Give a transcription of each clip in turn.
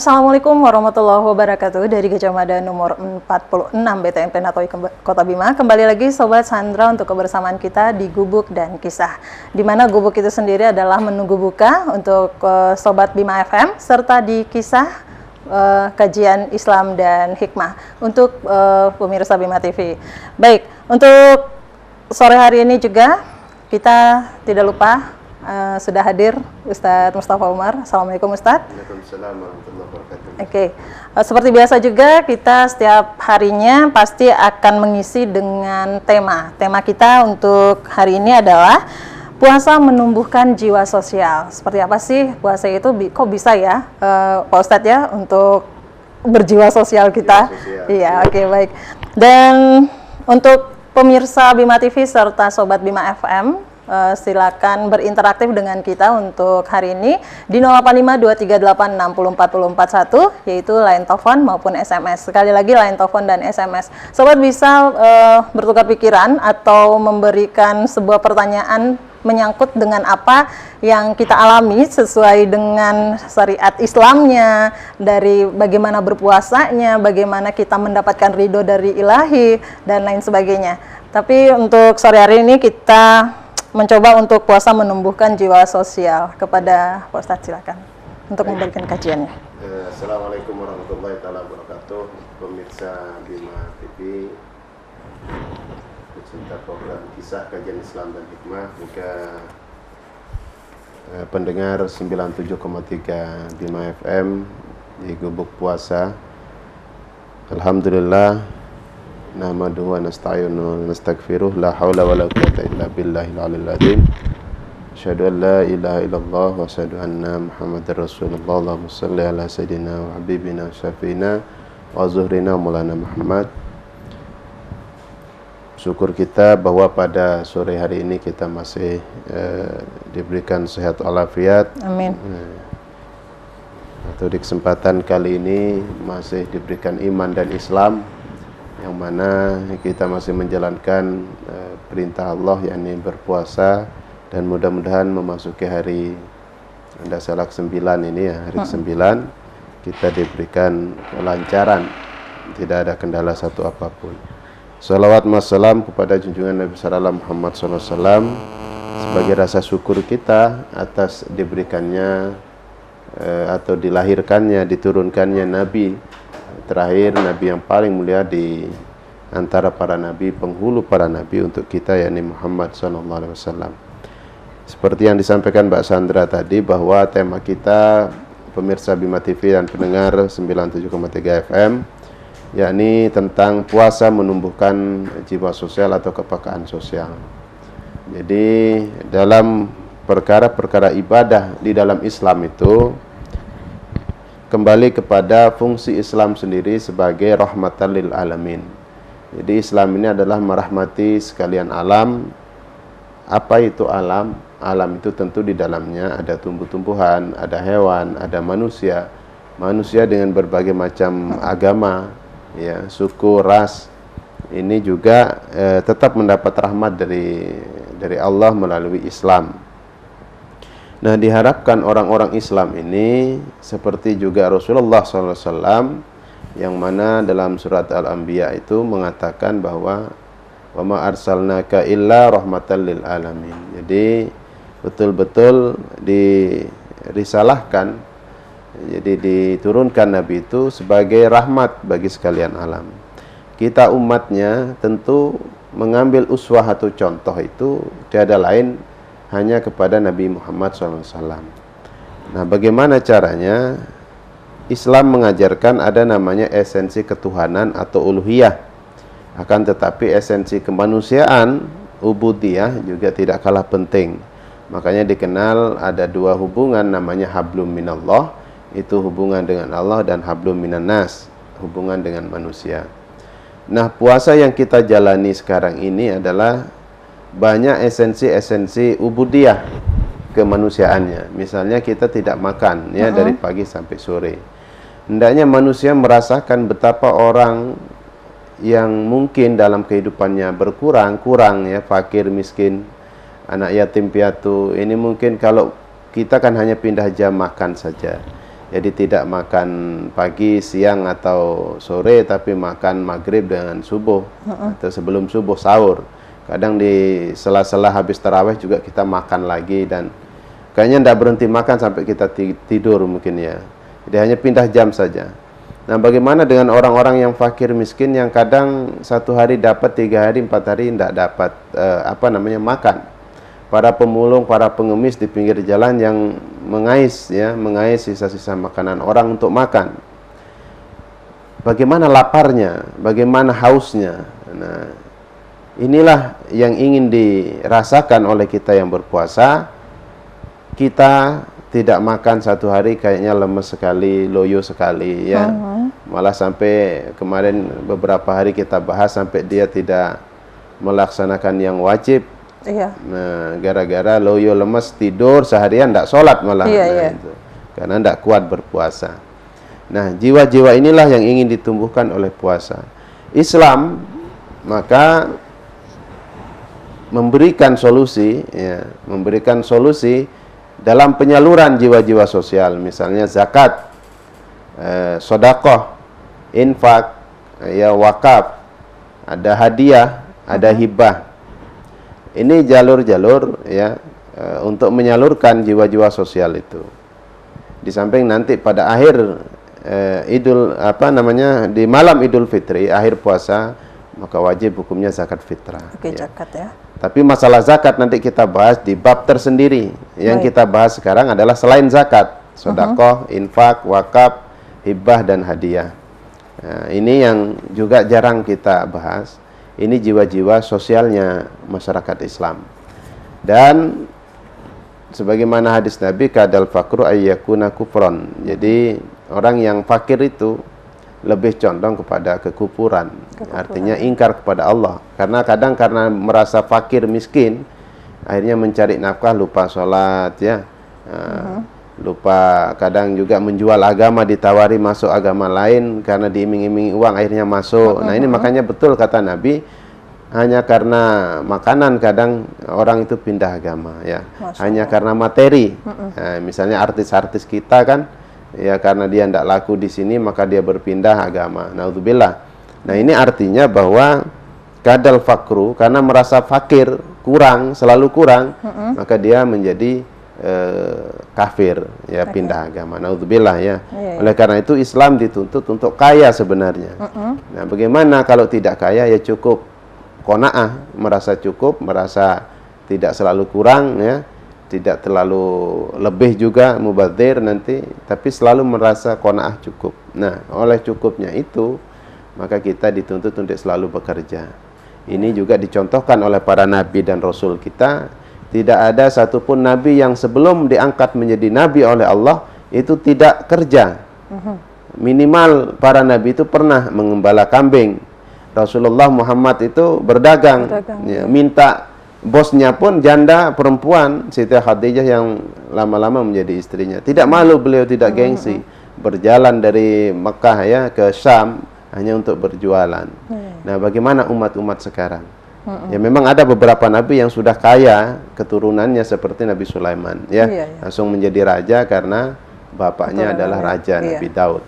Assalamualaikum warahmatullahi wabarakatuh. Dari Gajah Mada nomor 46 BTN Penatoi Kota Bima. Kembali lagi Sobat Sandra untuk kebersamaan kita di Gubuk dan Kisah. Di mana Gubuk itu sendiri adalah menunggu buka untuk Sobat Bima FM, serta di Kisah kajian Islam dan Hikmah untuk pemirsa Bima TV. Baik, untuk sore hari ini juga kita tidak lupa sudah hadir Ustadz Mustafa Umar. Assalamualaikum Ustadz. Waalaikumsalam warahmatullahi wabarakatuh. Oke, seperti biasa juga kita setiap harinya pasti akan mengisi dengan tema. Tema kita untuk hari ini adalah puasa menumbuhkan jiwa sosial. Seperti apa sih puasa itu kok bisa ya Pak Ustadz ya untuk berjiwa sosial kita? Iya, oke, baik. Dan untuk pemirsa Bima TV serta Sobat Bima FM, silakan berinteraktif dengan kita untuk hari ini di 085238604041, yaitu line telepon maupun SMS. Sekali lagi line telepon dan SMS. Sobat bisa bertukar pikiran atau memberikan sebuah pertanyaan menyangkut dengan apa yang kita alami sesuai dengan syariat Islamnya, dari bagaimana berpuasanya, bagaimana kita mendapatkan ridho dari ilahi, dan lain sebagainya. Tapi untuk sore hari ini kita mencoba untuk puasa menumbuhkan jiwa sosial. Kepada Pak Ustadz silakan untuk memberikan kajiannya. Assalamualaikum warahmatullahi wabarakatuh. Pemirsa Bima TV, pecinta program Kisah Kajian Islam dan Hikmah, juga pendengar 97,3 Bima FM di Gubuk Puasa. Alhamdulillah, nahmaduhu wa nasta'inu wa nastaghfiruh, la haula wa la quwwata illa billahil aliyyil azim. Asyhadu an la ilaha illallah wa asyhadu anna Muhammadar Rasulullah. Allahumma shalli ala sayyidina wa habibina syafiina wa zuhrina maulana Muhammad. Syukur kita bahwa pada sore hari ini kita masih diberikan sehat walafiat. Amin. Atau di kesempatan kali ini masih diberikan iman dan Islam, yang mana kita masih menjalankan perintah Allah, yakni berpuasa, dan mudah-mudahan memasuki hari Dasalak 9 ini ya, hari ke-9 kita diberikan kelancaran, tidak ada kendala satu apapun. Salawat wassalam kepada junjungan Nabi sallallahu Muhammad SAW sebagai rasa syukur kita atas diberikannya atau dilahirkannya, diturunkannya Nabi terakhir, Nabi yang paling mulia di antara para Nabi, penghulu para Nabi untuk kita, yakni Muhammad SAW. Seperti yang disampaikan Mbak Sandra tadi, bahwa tema kita pemirsa Bima TV dan pendengar 97,3 FM, yakni tentang puasa menumbuhkan jiwa sosial atau kepekaan sosial. Jadi dalam perkara-perkara ibadah di dalam Islam itu kembali kepada fungsi Islam sendiri sebagai rahmatan lil alamin. Jadi Islam ini adalah merahmati sekalian alam. Apa itu alam? Alam itu tentu di dalamnya ada tumbuh-tumbuhan, ada hewan, ada manusia. Manusia dengan berbagai macam agama, ya, suku, ras. Ini juga tetap mendapat rahmat dari Allah melalui Islam. Nah, diharapkan orang-orang Islam ini seperti juga Rasulullah SAW, yang mana dalam surat Al-Anbiya itu mengatakan bahwa wa ma arsalnaka illa rahmatan lil alamin. Jadi betul-betul dirisalahkan, jadi diturunkan Nabi itu sebagai rahmat bagi sekalian alam. Kita umatnya tentu mengambil uswah atau contoh itu tiada lain hanya kepada Nabi Muhammad SAW. Nah, bagaimana caranya? Islam mengajarkan ada namanya esensi ketuhanan atau uluhiyah. Akan tetapi esensi kemanusiaan, ubudiyah, juga tidak kalah penting. Makanya dikenal ada dua hubungan, namanya hablum minallah, itu hubungan dengan Allah, dan hablum minannas, hubungan dengan manusia. Nah, puasa yang kita jalani sekarang ini adalah banyak esensi-esensi ubudiyah kemanusiaannya. Misalnya kita tidak makan ya dari pagi sampai sore. Hendaknya manusia merasakan betapa orang yang mungkin dalam kehidupannya kurang ya, fakir, miskin, anak yatim piatu. Ini mungkin kalau kita kan hanya pindah jam makan saja. Jadi tidak makan pagi, siang atau sore, tapi makan maghrib dengan subuh atau sebelum subuh sahur. Kadang di sela-sela habis tarawih juga kita makan lagi, dan kayaknya tidak berhenti makan sampai kita tidur mungkin ya. Jadi hanya pindah jam saja. Nah, bagaimana dengan orang-orang yang fakir miskin yang kadang 1 hari dapat, 3 hari, 4 hari tidak dapat makan? Para pemulung, para pengemis di pinggir jalan yang mengais sisa-sisa makanan orang untuk makan. Bagaimana laparnya, bagaimana hausnya. Nah, inilah yang ingin dirasakan oleh kita yang berpuasa. Kita tidak makan 1 hari kayaknya lemes sekali, loyo sekali ya. Malah sampai kemarin beberapa hari kita bahas sampai dia tidak melaksanakan yang wajib. Iya. Nah, gara-gara loyo, lemes, tidur seharian, tidak sholat malah. Itu. Karena tidak kuat berpuasa. Nah, jiwa-jiwa inilah yang ingin ditumbuhkan oleh puasa. Islam maka memberikan solusi dalam penyaluran jiwa-jiwa sosial, misalnya zakat, sedekah, infak, wakaf, ada hadiah, ada hibah. Ini jalur-jalur untuk menyalurkan jiwa-jiwa sosial itu. Di samping nanti pada akhir di malam Idul Fitri, akhir puasa, maka wajib hukumnya zakat fitrah. Oke, zakat ya. Tapi masalah zakat nanti kita bahas di bab tersendiri. Yang kita bahas sekarang adalah selain zakat, sedekah, infak, wakaf, hibah dan hadiah. Nah, ini yang juga jarang kita bahas. Ini jiwa-jiwa sosialnya masyarakat Islam. Dan sebagaimana hadis Nabi, kadal fakru ayyakuna kufron. Jadi orang yang fakir itu lebih condong kepada kekufuran. Artinya ingkar kepada Allah. Karena kadang karena merasa fakir miskin, akhirnya mencari nafkah, lupa sholat ya. Lupa, kadang juga menjual agama, ditawari masuk agama lain karena diiming-imingi uang, akhirnya masuk. Nah, ini makanya betul kata Nabi, hanya karena makanan kadang orang itu pindah agama ya. Hanya karena materi. Nah, misalnya artis-artis kita kan ya, karena dia tidak laku di sini maka dia berpindah agama. Naudzubillah. Nah, ini artinya bahwa kadal fakru, karena merasa fakir, kurang, selalu kurang, maka dia menjadi kafir ya, pindah agama. Naudzubillah ya. Oleh karena itu Islam dituntut untuk kaya sebenarnya. Nah, bagaimana kalau tidak kaya? Ya cukup qanaah, merasa cukup, merasa tidak selalu kurang ya, tidak terlalu lebih juga mubadzir nanti, tapi selalu merasa qanaah, cukup. Nah, oleh cukupnya itu maka kita dituntut untuk selalu bekerja. Ini juga dicontohkan oleh para nabi dan rasul kita. Tidak ada satupun nabi yang sebelum diangkat menjadi nabi oleh Allah itu tidak kerja. Minimal para nabi itu pernah mengembala kambing. Rasulullah Muhammad itu berdagang. Ya, minta bosnya pun janda perempuan, Siti Khadijah yang lama-lama menjadi istrinya. Tidak malu beliau, tidak gengsi. Berjalan dari Mekah ya ke Syam hanya untuk berjualan. Nah, bagaimana umat-umat sekarang? Ya, memang ada beberapa nabi yang sudah kaya keturunannya seperti Nabi Sulaiman ya, langsung menjadi raja karena bapaknya adalah raja Nabi Daud.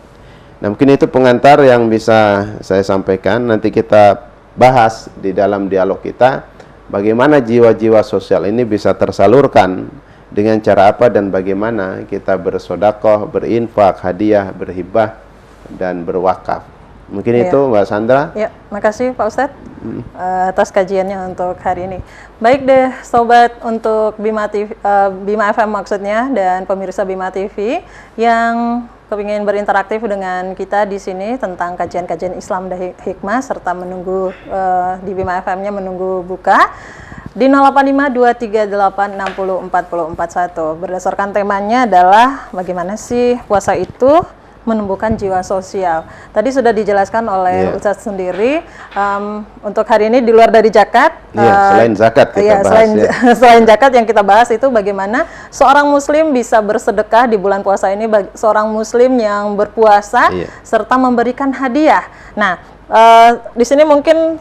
Nah, mungkin itu pengantar yang bisa saya sampaikan. Nanti kita bahas di dalam dialog kita bagaimana jiwa-jiwa sosial ini bisa tersalurkan dengan cara apa dan bagaimana kita bersedekah, berinfak, hadiah, berhibah dan berwakaf. Mungkin itu Mbak Sandra. Ya, makasih Pak Ustadz atas kajiannya untuk hari ini. Baik deh sobat untuk Bima TV, Bima FM maksudnya, dan pemirsa Bima TV yang kepingin berinteraksi dengan kita di sini tentang kajian-kajian Islam dan hikmah serta menunggu di Bima FM-nya menunggu buka di 085238604041. Berdasarkan temanya adalah bagaimana sih puasa itu menumbuhkan jiwa sosial. Tadi sudah dijelaskan oleh Ustadz sendiri. Untuk hari ini di luar dari zakat, selain zakat kita bahas. Selain zakat yang kita bahas itu bagaimana seorang muslim bisa bersedekah di bulan puasa ini, seorang muslim yang berpuasa serta memberikan hadiah. Nah, di sini mungkin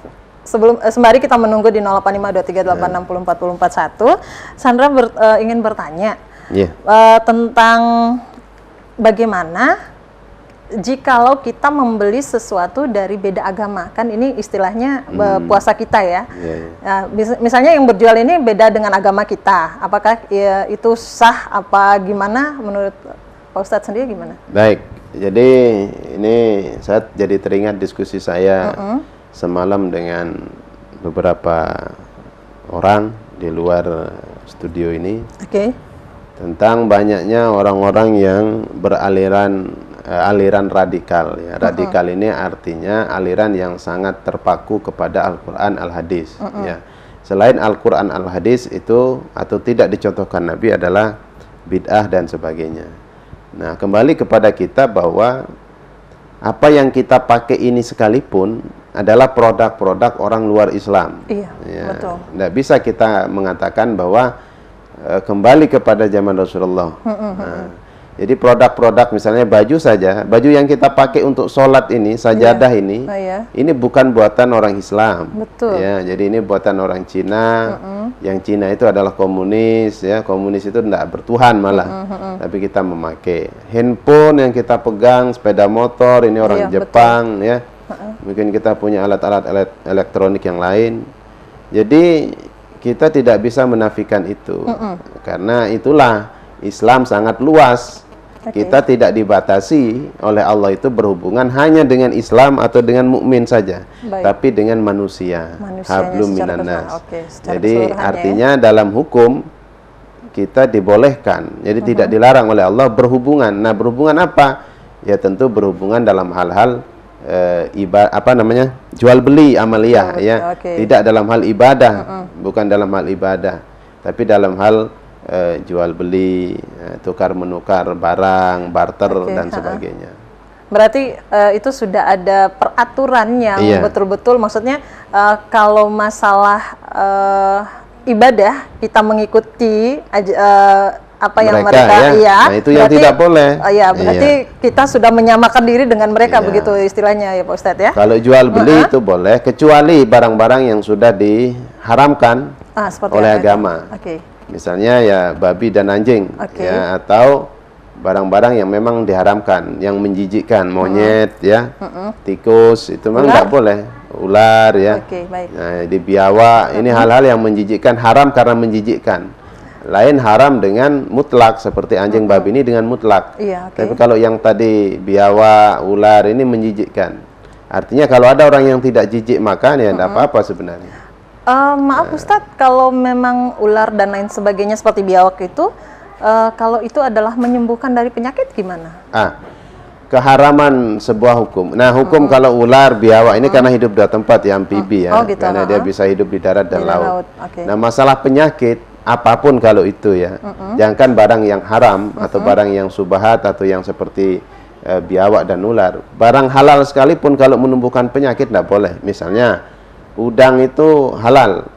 sembari kita menunggu di 085238604041, Sandra ingin bertanya tentang bagaimana jikalau kita membeli sesuatu dari beda agama, kan ini istilahnya puasa kita ya. Nah, misalnya yang berjual ini beda dengan agama kita, apakah ya, itu sah apa gimana menurut Pak Ustadz sendiri gimana? Baik, jadi ini saya jadi teringat diskusi saya semalam dengan beberapa orang di luar studio ini tentang banyaknya orang-orang yang aliran radikal ya. Radikal ini artinya aliran yang sangat terpaku kepada Al-Quran Al-Hadis ya. Selain Al-Quran Al-Hadis itu atau tidak dicontohkan Nabi adalah bid'ah dan sebagainya. Nah, kembali kepada kita bahwa apa yang kita pakai ini sekalipun adalah produk-produk orang luar Islam. Iya, ya. betul. Nggak bisa kita mengatakan bahwa kembali kepada zaman Rasulullah. Nah, jadi produk-produk misalnya baju saja, baju yang kita pakai untuk sholat ini, sajadah ini, ini bukan buatan orang Islam. Betul. Ya, jadi ini buatan orang Cina. Yang Cina itu adalah komunis, ya, komunis itu tidak bertuhan malah. Tapi kita memakai handphone yang kita pegang, sepeda motor, ini orang Jepang, ya. Mungkin kita punya alat-alat elektronik yang lain. Jadi kita tidak bisa menafikan itu, karena itulah Islam sangat luas. Kita tidak dibatasi oleh Allah itu berhubungan hanya dengan Islam atau dengan mukmin saja, tapi dengan manusia. Hablum minan nas. Jadi artinya dalam hukum kita dibolehkan, jadi tidak dilarang oleh Allah berhubungan. Nah, berhubungan apa? Ya tentu berhubungan dalam hal-hal jual beli amaliyah, ya. Tidak dalam hal ibadah, bukan dalam hal ibadah, tapi dalam hal jual beli, tukar menukar barang, barter dan sebagainya. Berarti itu sudah ada peraturan yang betul-betul, maksudnya kalau masalah ibadah kita mengikuti apa yang mereka nah, itu yang tidak boleh. Berarti kita sudah menyamakan diri dengan mereka, begitu istilahnya ya Pak Ustadz ya. Kalau jual beli itu boleh, kecuali barang-barang yang sudah diharamkan oleh agama. Misalnya ya babi dan anjing, ya, atau barang-barang yang memang diharamkan, yang menjijikkan, monyet, ya, tikus, itu memang tidak boleh, ular, ya. Nah, di biawak, ini hal-hal yang menjijikkan, haram karena menjijikkan. Lain haram dengan mutlak, seperti anjing babi ini dengan mutlak. Tapi kalau yang tadi biawak, ular, ini menjijikkan. Artinya kalau ada orang yang tidak jijik makan, ya tidak apa-apa sebenarnya. Maaf Ustadz, kalau memang ular dan lain sebagainya seperti biawak itu, kalau itu adalah menyembuhkan dari penyakit gimana? Keharaman sebuah hukum. Nah, hukum kalau ular, biawak ini karena hidup di tempat ya, amfibi ya, karena dia bisa hidup di darat dan laut. Nah, masalah penyakit apapun kalau itu ya, jangan barang yang haram atau barang yang subahat atau yang seperti biawak dan ular. Barang halal sekalipun kalau menumbuhkan penyakit tidak boleh. Misalnya udang itu halal,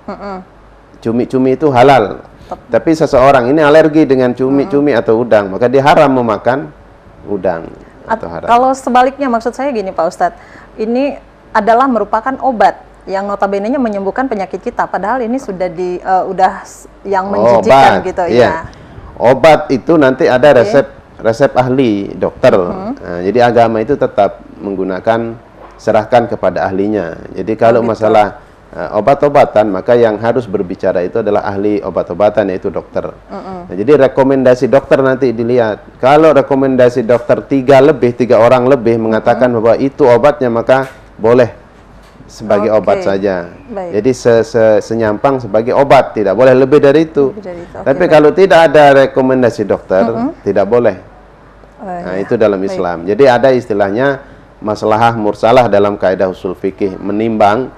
cumi-cumi itu halal, tapi seseorang ini alergi dengan cumi-cumi atau udang, maka dia haram memakan udang atau haram. Kalau sebaliknya, maksud saya gini Pak Ustadz, ini adalah merupakan obat yang notabene-nya menyembuhkan penyakit kita, padahal ini sudah udah yang menjijikkan gitu ya. Obat itu nanti ada resep ahli dokter. Nah, jadi agama itu tetap menggunakan, serahkan kepada ahlinya. Jadi kalau masalah obat-obatan, maka yang harus berbicara itu adalah ahli obat-obatan, yaitu dokter. Nah, jadi rekomendasi dokter nanti dilihat. Kalau rekomendasi dokter 3 orang lebih mengatakan bahwa itu obatnya, maka boleh sebagai obat saja. Jadi senyampang sebagai obat, tidak boleh lebih dari itu. Tapi kalau tidak ada rekomendasi dokter, tidak boleh. Nah, itu dalam Islam. Jadi ada istilahnya maslahah mursalah dalam kaidah usul fikih, menimbang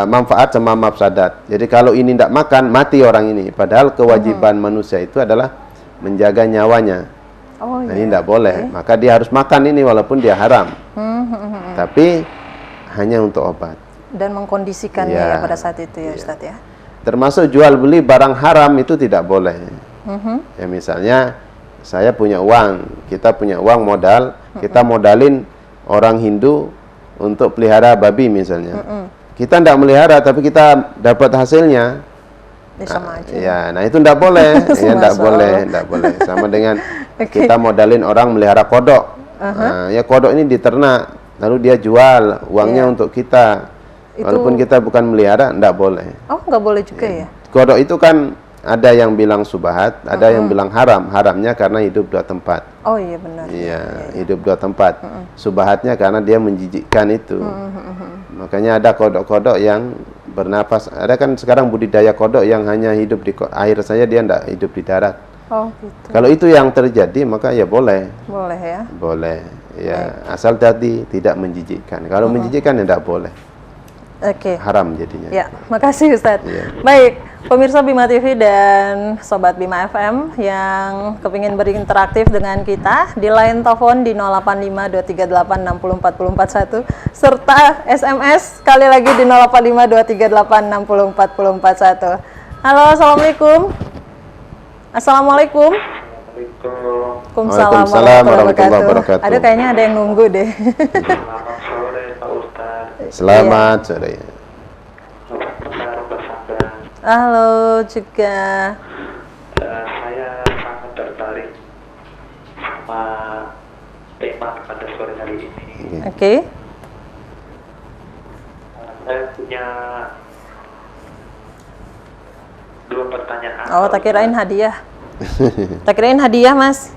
manfaat sama mafsadat. Jadi kalau ini tidak makan, mati orang ini. Padahal kewajiban manusia itu adalah menjaga nyawanya. Nah, ini tidak boleh. Maka dia harus makan ini walaupun dia haram. Tapi hanya untuk obat. Dan mengkondisikannya ya pada saat itu ya Ustadz ya. Termasuk jual beli barang haram itu tidak boleh. Ya, misalnya saya punya uang, kita punya uang modal, kita modalin orang Hindu untuk pelihara babi misalnya. Kita tidak melihara, tapi kita dapat hasilnya. Ya, sama aja. Ya, nah itu enggak boleh, ya enggak Masya boleh, Allah. enggak boleh. Sama dengan Oke. kita modalin orang melihara kodok. Nah, ya kodok ini diternak, lalu dia jual, uangnya Iya. untuk kita. Itu- Walaupun kita bukan melihara, enggak boleh. Oh, nggak boleh juga ya? Kodok itu kan ada yang bilang subhat, ada yang bilang haram. Haramnya karena hidup dua tempat. Oh iya benar. Iya, hidup dua tempat. Subhatnya karena dia menjijikkan itu. Makanya ada kodok-kodok yang bernapas. Ada kan sekarang budidaya kodok yang hanya hidup di air saja, dia tidak hidup di darat. Oh gitu. Kalau itu yang terjadi, maka ya boleh. Boleh ya. Boleh. Ya, asal tadi tidak menjijikkan. Kalau menjijikkan ya tidak boleh. Oke. Haram jadinya. Ya, makasih Ustadz. Iya. Baik, pemirsa Bima TV dan Sobat Bima FM yang kepingin berinteraktif dengan kita di line telepon di 08523860441 serta SMS sekali lagi di 08523860441. Halo, Assalamualaikum. Assalamualaikum. Waalaikumsalam warahmatullahi wabarakatuh. Aduh, kayaknya ada yang nunggu deh. Selamat sore Pak Ustadz. Selamat sore. Halo juga. Saya sangat tertarik sama tema pada sore hari ini. Oke. Saya punya dua pertanyaan. Oh, tak kirain hadiah. Tak kirain hadiah, Mas.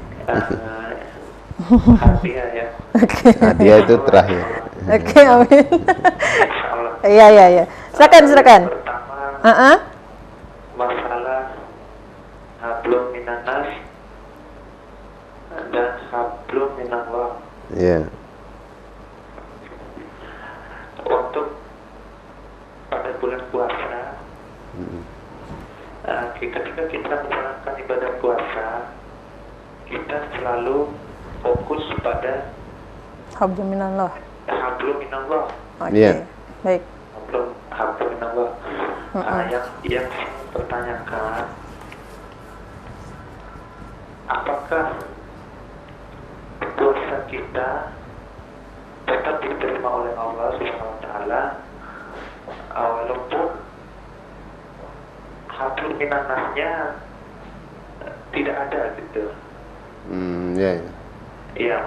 Hadiah ya. Oke. Hadiah itu terakhir. Oke, amin. Insya Allah. Iya, iya, iya. Silakan. Pertama, masalah hablum minanas dan hablum minallah. Iya. Untuk pada bulan puasa, ketika kita menjalankan ibadah puasa, kita selalu fokus pada Hablum minallah. hablum minallah. Oke. Iya. Baik. Hablum minallah. Yang saya pertanyakan, apakah puasa kita tetap diterima oleh Allah Subhanahu wa taala walaupun hablum minannasnya tidak ada gitu. Ya. Iya,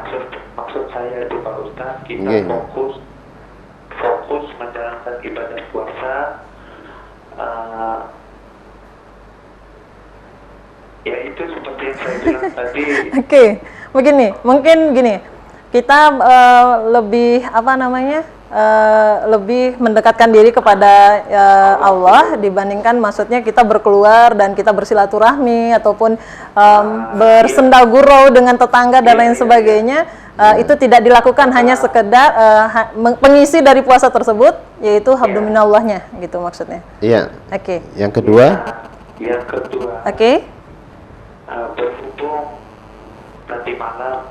maksud saya itu Pak Ustadz, kita Iya. fokus menjalankan ibadah puasa. Ya itu seperti yang saya bilang tadi. Oke. Begini, mungkin gini. Kita lebih lebih mendekatkan diri kepada Allah dibandingkan maksudnya kita berkeluar dan kita bersilaturahmi ataupun bersenda gurau dengan tetangga dan lain sebagainya. Itu tidak dilakukan, hanya sekedar pengisi dari puasa tersebut yaitu hablum minallahnya gitu maksudnya. Iya. Oke. Yang kedua? Yang kedua, Oke. berhubung nanti malam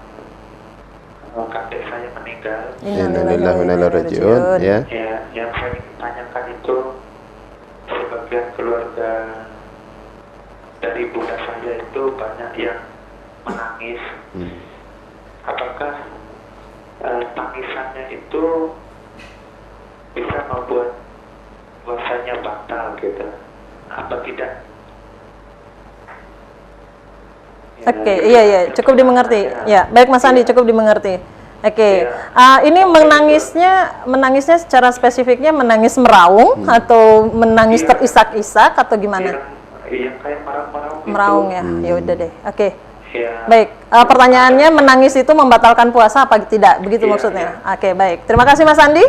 kakek saya meninggal. Innalillahi wa inna ilaihi raji'un. Ya. Ya, yang saya ingin tanyakan itu sebagian keluarga dari bunda saya itu banyak yang menangis. Apakah tangisannya itu bisa membuat puasanya batal gitu? Apa tidak? Oke, iya, cukup dimengerti. Ya, baik Mas Andi, cukup dimengerti. Oke, ini menangisnya secara spesifiknya menangis meraung atau menangis terisak-isak atau gimana? Iya, kayak meraung-meraung gitu. Meraung ya, ya udah deh. Oke, Iya. baik. Pertanyaannya menangis itu membatalkan puasa apa tidak? Begitu Iya, maksudnya? Oke, baik. Terima kasih Mas Andi.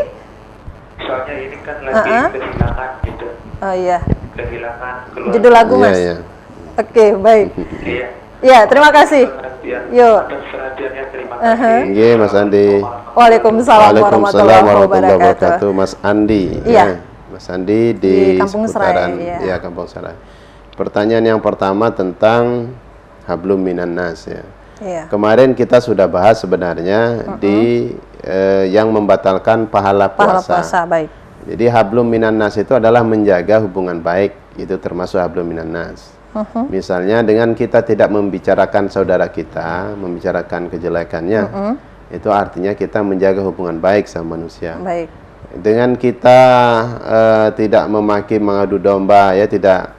Soalnya ini kan lagi kehilangan gitu. Oh iya, Kehilangan keluarga. judul lagu Iya, Mas. iya. Oke, baik. Iya. Ya, terima kasih. Yuk. Atas perhatiannya, terima kasih. Nggih, Mas Andi. Waalaikumsalam warahmatullahi wabarakatuh. wabarakatuh. Mas Andi. Iya. Ya. Mas Andi di Kampung Serai, seputaran iya. ya Kampung Serai. Pertanyaan yang pertama tentang hablum minannas ya. Iya. Kemarin kita sudah bahas sebenarnya di yang membatalkan pahala Pahala puasa. puasa, baik. Jadi hablum minannas itu adalah menjaga hubungan baik, itu termasuk hablum minannas. Misalnya dengan kita tidak membicarakan saudara kita, membicarakan kejelekannya, itu artinya kita menjaga hubungan baik sama manusia. Baik. Dengan kita tidak memaki mengadu domba, ya tidak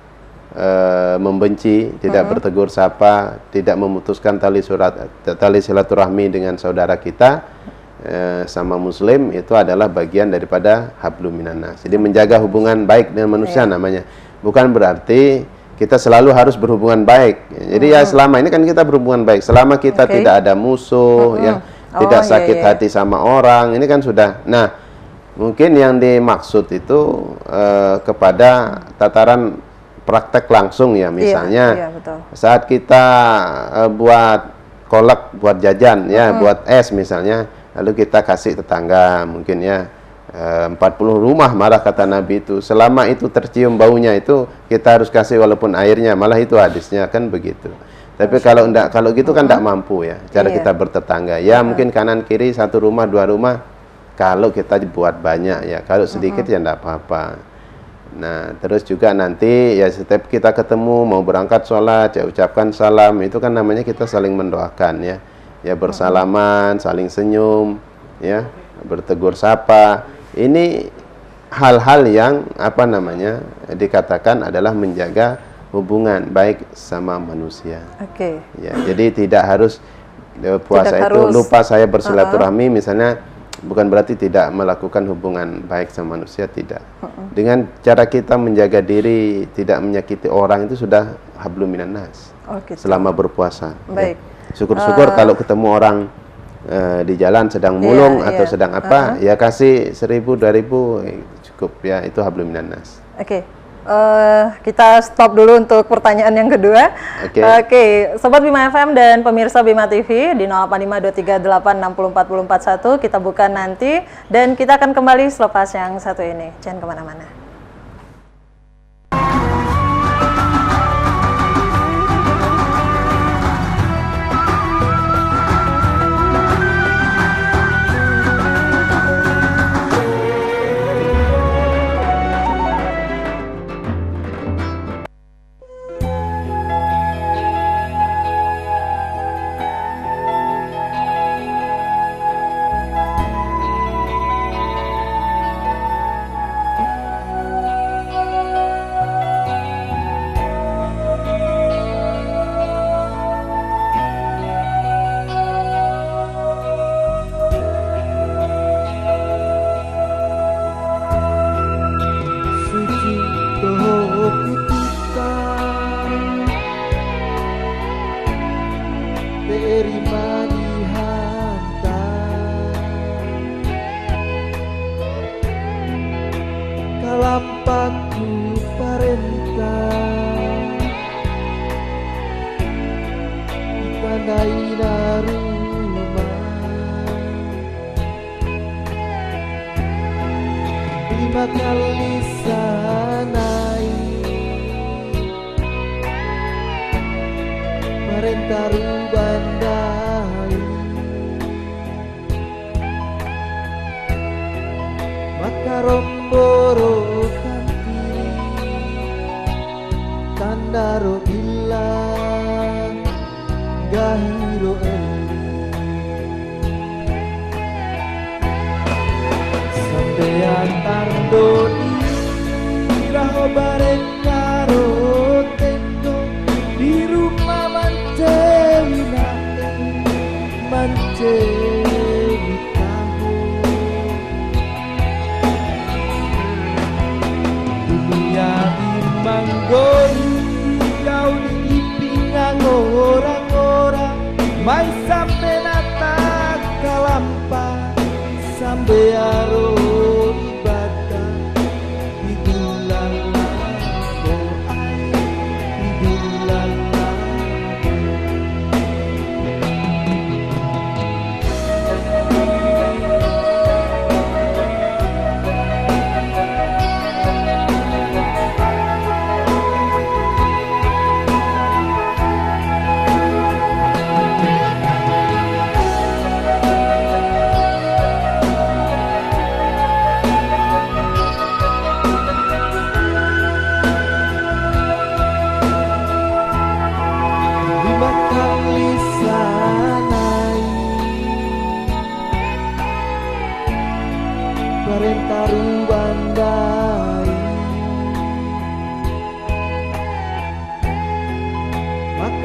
membenci, tidak bertegur sapa, tidak memutuskan tali silaturahmi dengan saudara kita sama muslim, itu adalah bagian daripada hablum minannas. Jadi menjaga hubungan baik dengan manusia namanya. Bukan berarti kita selalu harus berhubungan baik. Jadi ya selama ini kan kita berhubungan baik, selama kita tidak ada musuh, ya tidak sakit hati sama orang, ini kan sudah. Nah, mungkin yang dimaksud itu kepada tataran praktek langsung ya, misalnya betul. Saat kita buat kolak, buat jajan ya, buat es misalnya, lalu kita kasih tetangga mungkin ya 40 rumah, malah kata Nabi itu selama itu tercium baunya itu kita harus kasih walaupun airnya, malah itu hadisnya kan begitu. Tapi kalau enggak, kalau gitu kan enggak mampu ya cara kita bertetangga ya, mungkin kanan kiri 1 rumah 2 rumah, kalau kita buat banyak ya, kalau sedikit ya enggak apa-apa. Nah, terus juga nanti ya setiap kita ketemu mau berangkat sholat ya ucapkan salam, itu kan namanya kita saling mendoakan ya. Ya bersalaman, saling senyum, ya bertegur sapa. Ini hal-hal yang apa namanya dikatakan adalah menjaga hubungan baik sama manusia. Ya, jadi tidak harus puasa itu lupa saya bersilaturahmi misalnya. Bukan berarti tidak melakukan hubungan baik sama manusia, tidak. Dengan cara kita menjaga diri, tidak menyakiti orang, itu sudah hablum minannas selama berpuasa. Baik. Ya. Syukur-syukur kalau ketemu orang di jalan sedang mulung atau sedang apa, ya kasih 1000, 2000 cukup ya, itu hablum minannas. Kita stop dulu untuk pertanyaan yang kedua. Oke, Sobat Bima FM dan pemirsa Bima TV di 085238604041 kita buka nanti, dan kita akan kembali selepas yang satu ini. Jangan kemana-mana.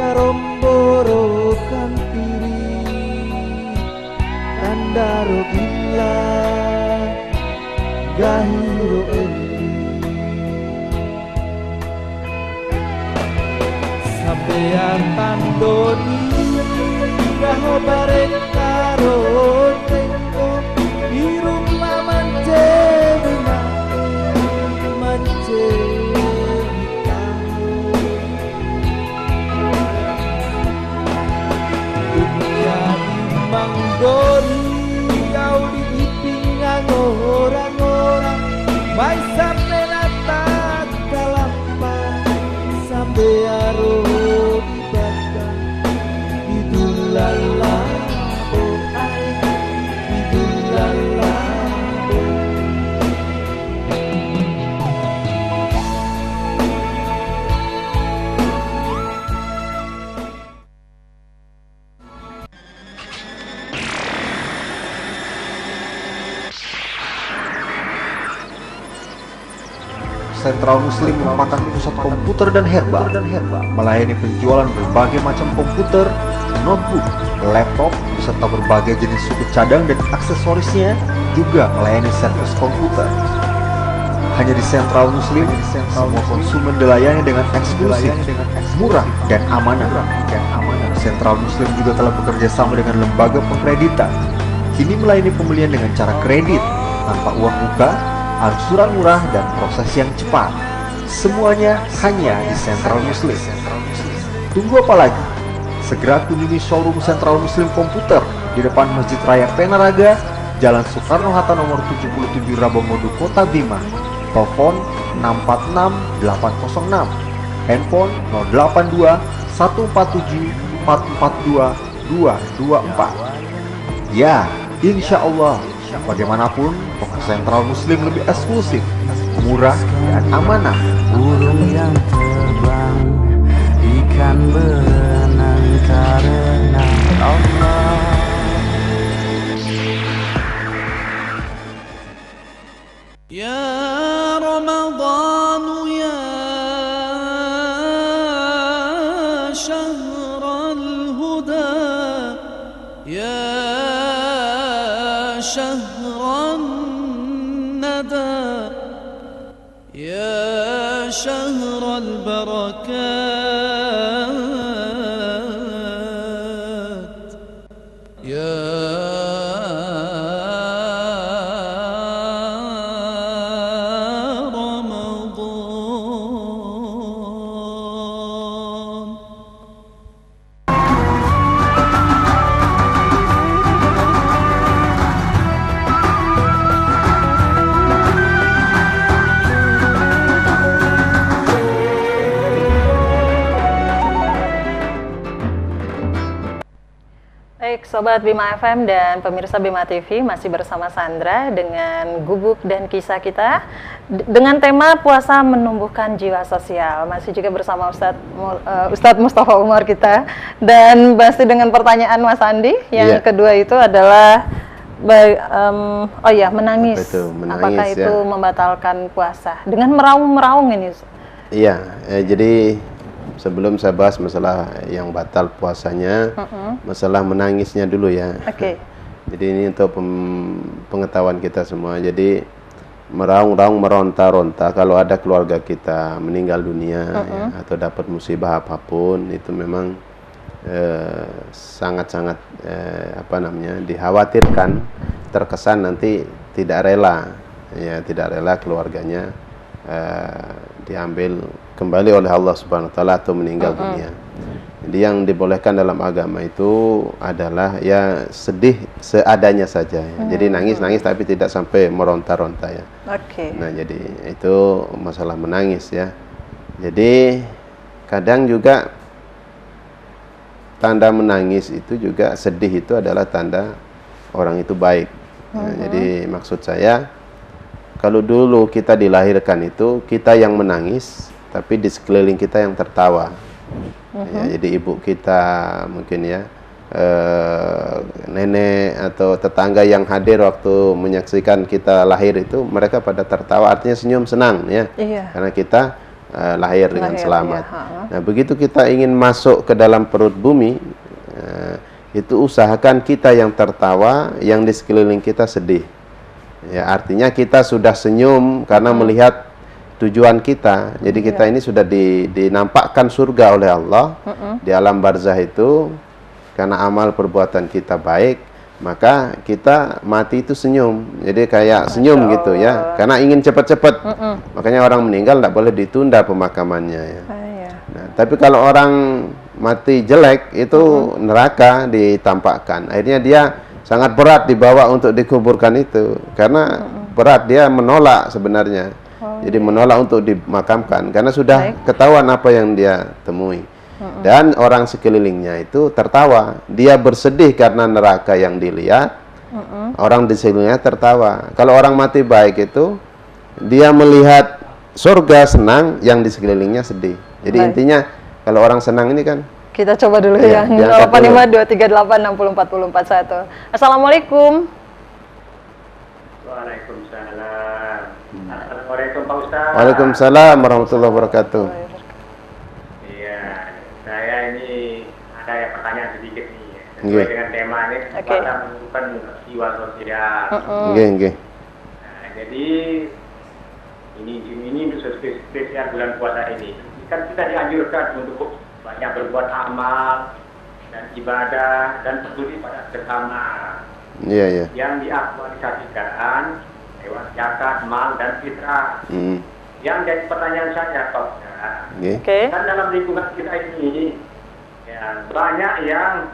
karomboro kampiri andaro gila gahiro endi sampeyan tandoni gaho bareng karo teko irung laman jemena manje Manggori kau diipingang orang-orang Mai sampai natak kalampan Sampai aro dibakar Idulala oh ay Idulala Sentral Muslim merupakan pusat komputer dan herbal, melayani penjualan berbagai macam komputer, notebook, laptop, serta berbagai jenis sudut cadang dan aksesorisnya, juga melayani servis komputer. Hanya di Sentral Muslim, semua konsumen dilayani dengan eksklusif, murah dan amanah. Sentral Muslim juga telah bekerja sama dengan lembaga pengkreditan. Kini melayani pembelian dengan cara kredit, tanpa uang muka, angsuran murah dan proses yang cepat. Semuanya hanya di Sentral Muslim. Tunggu apa lagi? Segera kunjungi showroom Sentral Muslim Komputer di depan Masjid Raya Penaraga, Jalan Soekarno-Hatta nomor 77 Rabomodu, Kota Bima. Telepon 646806, handphone 082 147 442 224. Ya, insya Allah bagaimanapun toko Sentral Muslim lebih eksklusif, murah dan amanah. Burung yang terbang, ikan berenang karena Allah. Ya Ramadan ya syahral huda ya شهر الندى يا شهر البركات يا رمضان. Baik, Sobat Bima FM dan pemirsa Bima TV, masih bersama Sandra dengan gubuk dan kisah kita dengan tema puasa menumbuhkan jiwa sosial. Masih juga bersama Ustadz Mustafa Umar kita, dan masih dengan pertanyaan Mas Andi. Yang kedua itu adalah menangis. Betul, menangis. Apakah itu membatalkan puasa? Dengan meraung-meraung ini. Iya, jadi sebelum saya bahas masalah yang batal puasanya, masalah menangisnya dulu ya. Oke. Jadi ini untuk pengetahuan kita semua. Jadi meraung-raung, meronta-ronta kalau ada keluarga kita meninggal dunia ya, atau dapat musibah apapun, itu memang sangat-sangat dikhawatirkan, terkesan nanti tidak rela keluarganya diambil kembali oleh Allah Subhanahu wa taala atau meninggal dunia. Jadi yang dibolehkan dalam agama itu adalah ya sedih seadanya saja ya. Jadi nangis-nangis tapi tidak sampai meronta-ronta ya. Oke. Nah, jadi itu masalah menangis ya. Jadi kadang juga tanda menangis itu juga, sedih itu adalah tanda orang itu baik. Nah, jadi maksud saya, kalau dulu kita dilahirkan itu kita yang menangis, tapi di sekeliling kita yang tertawa. Ya, jadi ibu kita mungkin ya, nenek atau tetangga yang hadir waktu menyaksikan kita lahir itu, mereka pada tertawa, artinya senyum senang ya. Iya. Karena kita lahir dengan Lahir, selamat. iya, ha. Nah, begitu kita ingin masuk ke dalam perut bumi, itu usahakan kita yang tertawa, yang di sekeliling kita sedih. Ya, artinya kita sudah senyum karena melihat tujuan kita. Jadi kita ini sudah dinampakkan surga oleh Allah di alam barzah itu karena amal perbuatan kita baik, maka kita mati itu senyum. Jadi kayak senyum gitu ya, karena ingin cepat-cepat. Makanya orang meninggal tidak boleh ditunda pemakamannya ya. Iya. Nah, tapi kalau orang mati jelek itu neraka ditampakkan. Akhirnya dia sangat berat dibawa untuk dikuburkan itu karena berat, dia menolak sebenarnya. Jadi menolak untuk dimakamkan karena sudah ketahuan apa yang dia temui. Dan orang sekelilingnya itu tertawa. Dia bersedih karena neraka yang dilihat. Orang di sekelilingnya tertawa. Kalau orang mati baik itu dia melihat surga senang, yang di sekelilingnya sedih. Jadi intinya kalau orang senang ini kan. Kita coba dulu Iya, yang diangkat 8523864041. Assalamualaikum. Waalaikumsalam. Assalamualaikum Pak Ustaz. Waalaikumsalam warahmatullahi wabarakatuh. Iya, saya ini ada yang pertanyaan sedikit nih. Sesuai Nggih. dengan tema ini, Oke. kita menunjukkan jiwa sosial. Nggih, nggih. Nah, jadi ini untuk spesial bulan puasa ini. Kan kita dianjurkan untuk banyak berbuat amal dan ibadah dan peduli pada sesama. Iya, iya. Yang diaktualisasikan lewat zakat, mal dan fitrah. Yang jadi pertanyaan saya, Pak Ustaz, Nggih. Oke. kan dalam lingkungan kita ini ya, banyak yang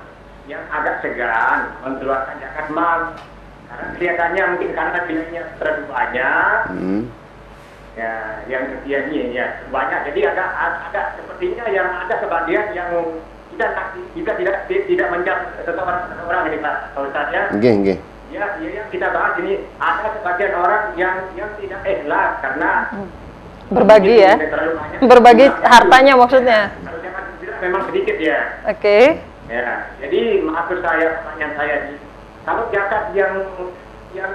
agak segan mengeluarkan zakat mal karena kelihatannya mungkin karena nilainya terlalu banyak. Ya, yang ini ya banyak, jadi ada sepertinya yang ada sebagian yang kita tidak menjawab seseorang ini Pak Ustaz ya. Nggih, nggih. Ya, yang kita bahas ini ada sebagian orang yang tidak ikhlas karena Berbagi ya. terlalu banyak. Berbagi hartanya maksudnya. Kalau zakat fitrah memang sedikit ya. Oke. Ya, jadi maksud saya, pertanyaan saya ini, kalau zakat yang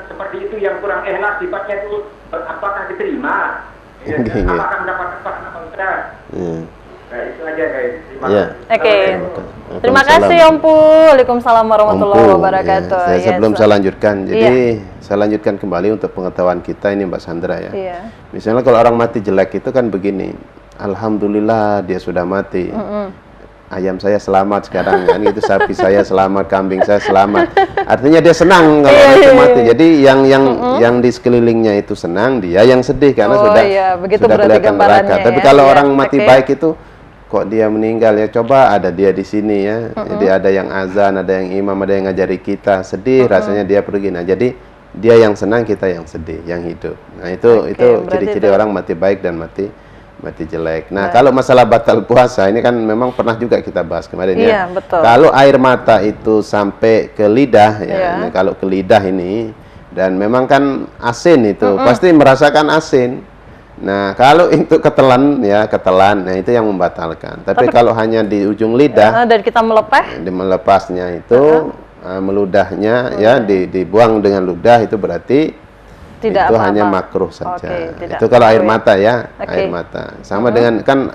seperti itu yang kurang ikhlas sifatnya itu apakah diterima? Ya, Nggih, nggih. apakah mendapatkan pahala apa enggak? Iya. Nah, itu aja guys. Terima Iya. kasih. Oke. Assalamualaikum. Terima kasih Om Pu. Waalaikumsalam warahmatullahi Ompu, wabarakatuh. ya. Sebelum Yes. saya lanjutkan, jadi saya lanjutkan kembali untuk pengetahuan kita ini Mbak Sandra ya. Iya. Misalnya kalau orang mati jelek itu kan begini, alhamdulillah dia sudah mati. Ayam saya selamat sekarang kan, gitu, sapi saya selamat, kambing saya selamat. Artinya dia senang kalau orang itu mati. Jadi yang di sekelilingnya itu senang, dia yang sedih karena Oh, sudah iya. Begitu sudah berarti kelihatan neraka. gambarannya Tapi ya. kalau Iya, orang mati oke. baik itu kok dia meninggal ya, coba ada dia di sini ya. Jadi ada yang azan, ada yang imam, ada yang ngajari kita, sedih rasanya dia pergi. Nah, jadi dia yang senang, kita yang sedih, yang hidup. Nah, itu Oke, berarti ciri-ciri itu. orang mati baik dan mati jelek. Nah, kalau masalah batal puasa ini kan memang pernah juga kita bahas kemarin Iya, ya. betul. Kalau air mata itu sampai ke lidah ya, Iya. nah, kalau ke lidah ini dan memang kan asin itu, pasti merasakan asin. Nah, kalau itu ketelan, nah itu yang membatalkan. Tapi kalau hanya di ujung lidah, Dan kita melepeh. melepasnya itu, meludahnya ya, dibuang dengan ludah, itu berarti Tidak itu apa-apa. hanya makruh saja. Oke, tidak Itu kalau air makruh ya. mata ya, Oke. air mata. Sama dengan kan,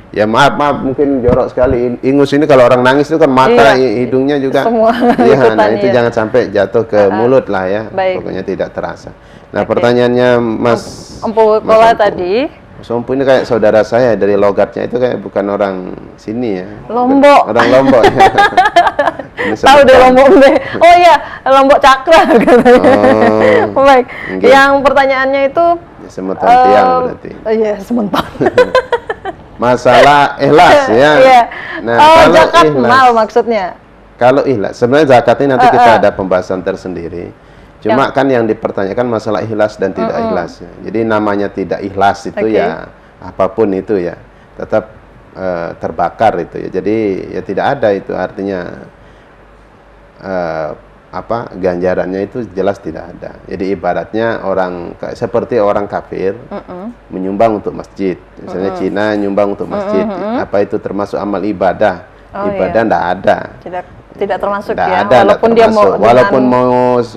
ya maaf mungkin jorok sekali. Ingus ini kalau orang nangis itu kan mata, Iya. hidungnya juga. Semua Iya, ikutan, nah itu iya. jangan sampai jatuh ke mulut lah ya. Baik. Pokoknya tidak terasa. Nah, pertanyaannya Mas Om Pu Kola Ompu. tadi. Mas Ompu ini kayak saudara saya, dari logatnya itu kayak bukan orang sini ya. Lombok. Orang Lombok. Ya. Ini Tahu deh sebutan. Lombok deh. Oh iya, Lombok Cakra katanya. Oh, Baik. oke. Yang pertanyaannya itu Semeton tiang berarti. Iya, sebentar. Masalah ikhlas ya. Iya. Nah, Oh, kalau zakat ikhlas, mal maksudnya. kalau ikhlas, sebenarnya zakat ini nanti kita ada pembahasan tersendiri. Cuma kan yang dipertanyakan masalah ikhlas dan tidak ikhlas. Ya. Jadi namanya tidak ikhlas itu Oke. ya apapun itu ya tetap terbakar itu ya. Jadi ya tidak ada itu artinya ganjarannya itu jelas tidak ada. Jadi ibaratnya seperti orang kafir menyumbang untuk masjid. Misalnya Cina nyumbang untuk masjid. Apa itu termasuk amal ibadah? Oh, Ibadah tidak ada. Tidak termasuk Nggak ya. ada, nggak Walaupun dia mau termasuk. Walaupun mau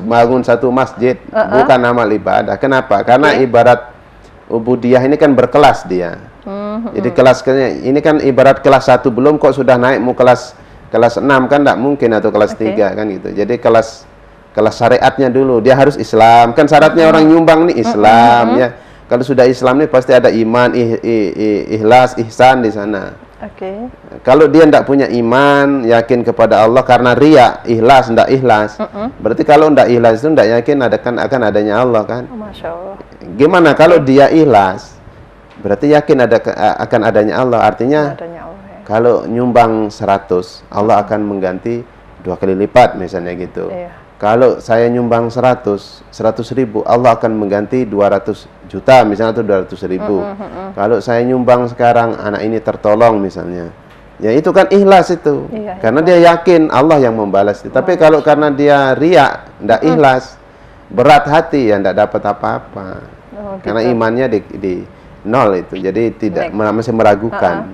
bangun satu masjid, bukan amal ibadah. Kenapa? Karena ibarat ubudiyah ini kan berkelas dia. Jadi ini kan ibarat kelas 1 belum kok sudah naik mau kelas 6 kan enggak mungkin, atau kelas 3 kan gitu. Jadi kelas syariatnya dulu dia harus Islam. Kan syaratnya orang nyumbang nih Islam ya. Kalau sudah Islam nih pasti ada iman, ikhlas, ihsan di sana. Oke. Kalau dia tidak punya iman, yakin kepada Allah karena ria, ikhlas, tidak ikhlas. Berarti kalau tidak ikhlas itu tidak yakin akan adanya Allah kan? Oh, Masya Allah. Gimana kalau dia ikhlas? Berarti yakin akan adanya Allah. Artinya Adanya Allah ya. kalau nyumbang 100, Allah akan mengganti 2 kali lipat misalnya gitu. Iya. Kalau saya nyumbang 100 ribu, Allah akan mengganti 200 juta misalnya, atau 200 ribu. Kalau saya nyumbang sekarang, anak ini tertolong misalnya, ya itu kan ikhlas itu. Iya, Karena dia yakin Allah yang membalas. Tapi kalau karena dia riya, tidak ikhlas, berat hati, ya tidak dapat apa-apa. Oh, Karena gitu. imannya di nol itu, jadi tidak masih meragukan.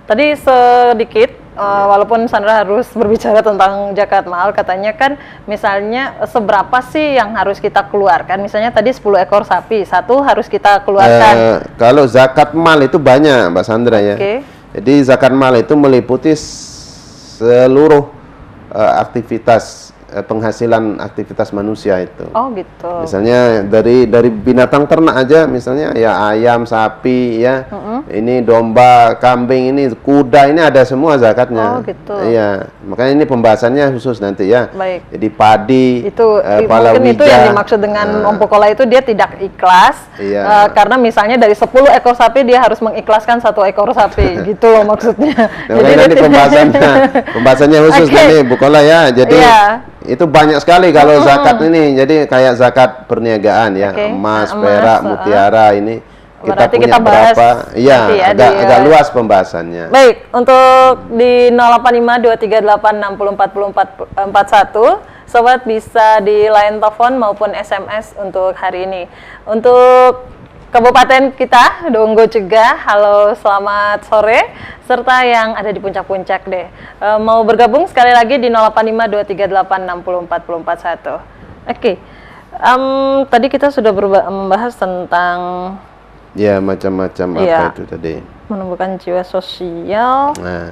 Tadi sedikit, walaupun Sandra harus berbicara tentang zakat mal, katanya kan misalnya seberapa sih yang harus kita keluarkan? Misalnya tadi 10 ekor sapi, satu harus kita keluarkan. Kalau zakat mal itu banyak, Mbak Sandra ya. Oke. Jadi zakat mal itu meliputi seluruh aktivitas penghasilan aktivitas manusia itu. Oh gitu. Misalnya dari binatang ternak aja, misalnya ya ayam, sapi, ya, ini domba, kambing, ini kuda, ini ada semua zakatnya. Oh gitu. Iya, makanya ini pembahasannya khusus nanti ya. Baik. Jadi padi, Itu mungkin itu yang dimaksud dengan Ompokola itu dia tidak ikhlas. Iya. Karena misalnya dari 10 ekor sapi dia harus mengikhlaskan 1 ekor sapi, gitu loh maksudnya. Nah, makanya nanti pembahasannya khusus nanti Bu Kola ya. Jadi itu banyak sekali kalau zakat ini. Jadi kayak zakat perniagaan ya, emas, perak, mutiara ini Berarti punya kita bahas berapa? Iya, ya, agak luas pembahasannya. Baik, untuk di 08523864041 sobat bisa di line telepon maupun SMS untuk hari ini. Untuk kabupaten kita, Donggo Cegah, halo selamat sore, serta yang ada di puncak-puncak deh. Mau bergabung sekali lagi di 08523864041. Oke, tadi kita sudah membahas tentang Ya, macam-macam apa itu tadi. menumbuhkan jiwa sosial. Nah,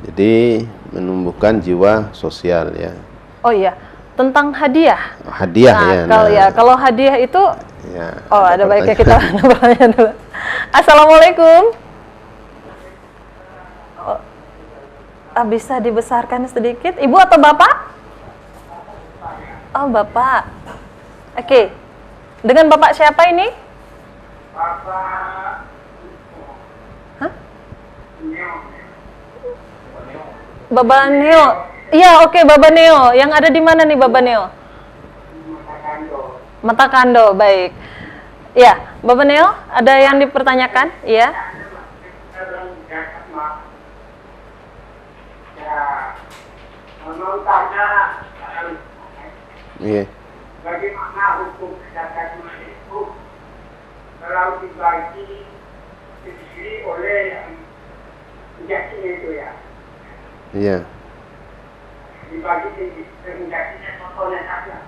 jadi menumbuhkan jiwa sosial ya. Oh iya, tentang hadiah. Hadiah ya. Kalau hadiah itu, ya, ada baiknya kita bertanya dulu. Assalamualaikum. Bisa dibesarkan sedikit, Ibu atau Bapak? Oh, Bapak. Oke. Dengan Bapak siapa ini? Hah? Bapak Neo. Iya, oke, Bapak Neo. Yang ada di mana nih Bapak Neo? Mata Kando, baik. Ya, Bapak Neo, ada yang dipertanyakan? Iya. Iya. Bagaimana hukum zakat mal itu kalau dibagi sendiri oleh yang menjadinya itu ya? Iya. Dibagi menjadinya contohnya saja.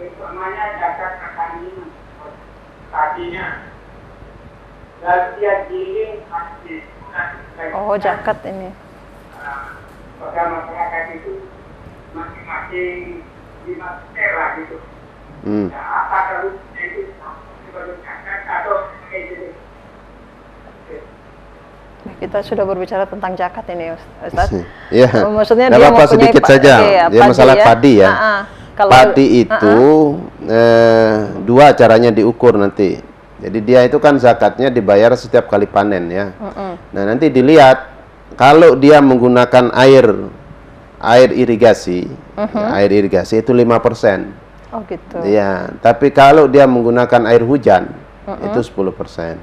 Umpamanya zakat akan ini tadinya, lalu dia giling pasti. Oh, zakat ini. Pada masyarakat itu masing-masing 5 tera gitu. Nah, apakah itu sebagai zakat atau sebagai jenis? Kita sudah berbicara tentang zakat ini, Ustaz. Iya. Maksudnya Nggak dia apa-apa, sedikit saja. Dia masalah padi ya. Kalau, padi itu dua caranya diukur nanti. Jadi dia itu kan zakatnya dibayar setiap kali panen ya. Nah, nanti dilihat kalau dia menggunakan air irigasi, air irigasi itu 5%. Oh gitu. Iya, tapi kalau dia menggunakan air hujan itu 10%.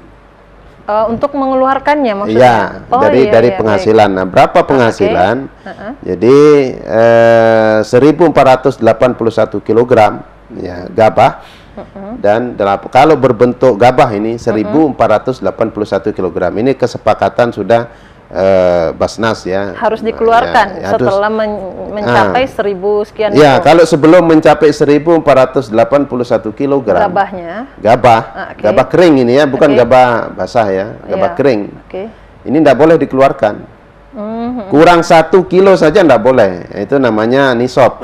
Untuk mengeluarkannya maksudnya? Iya, dari penghasilan. Nah, berapa penghasilan? Jadi 1481 kg ya gabah. Dan kalau berbentuk gabah ini 1481 kg. Ini kesepakatan sudah Basnas ya. Harus dikeluarkan Ya, harus. setelah mencapai 1000 sekian Ya, kilo. kalau sebelum mencapai 1481 kilogram. Gabahnya. Gabah, Oke. gabah kering ini ya, bukan Oke. gabah basah ya, gabah Iya. kering. Oke. Ini tidak boleh dikeluarkan. Kurang 1 kilo saja tidak boleh. Itu namanya nisab.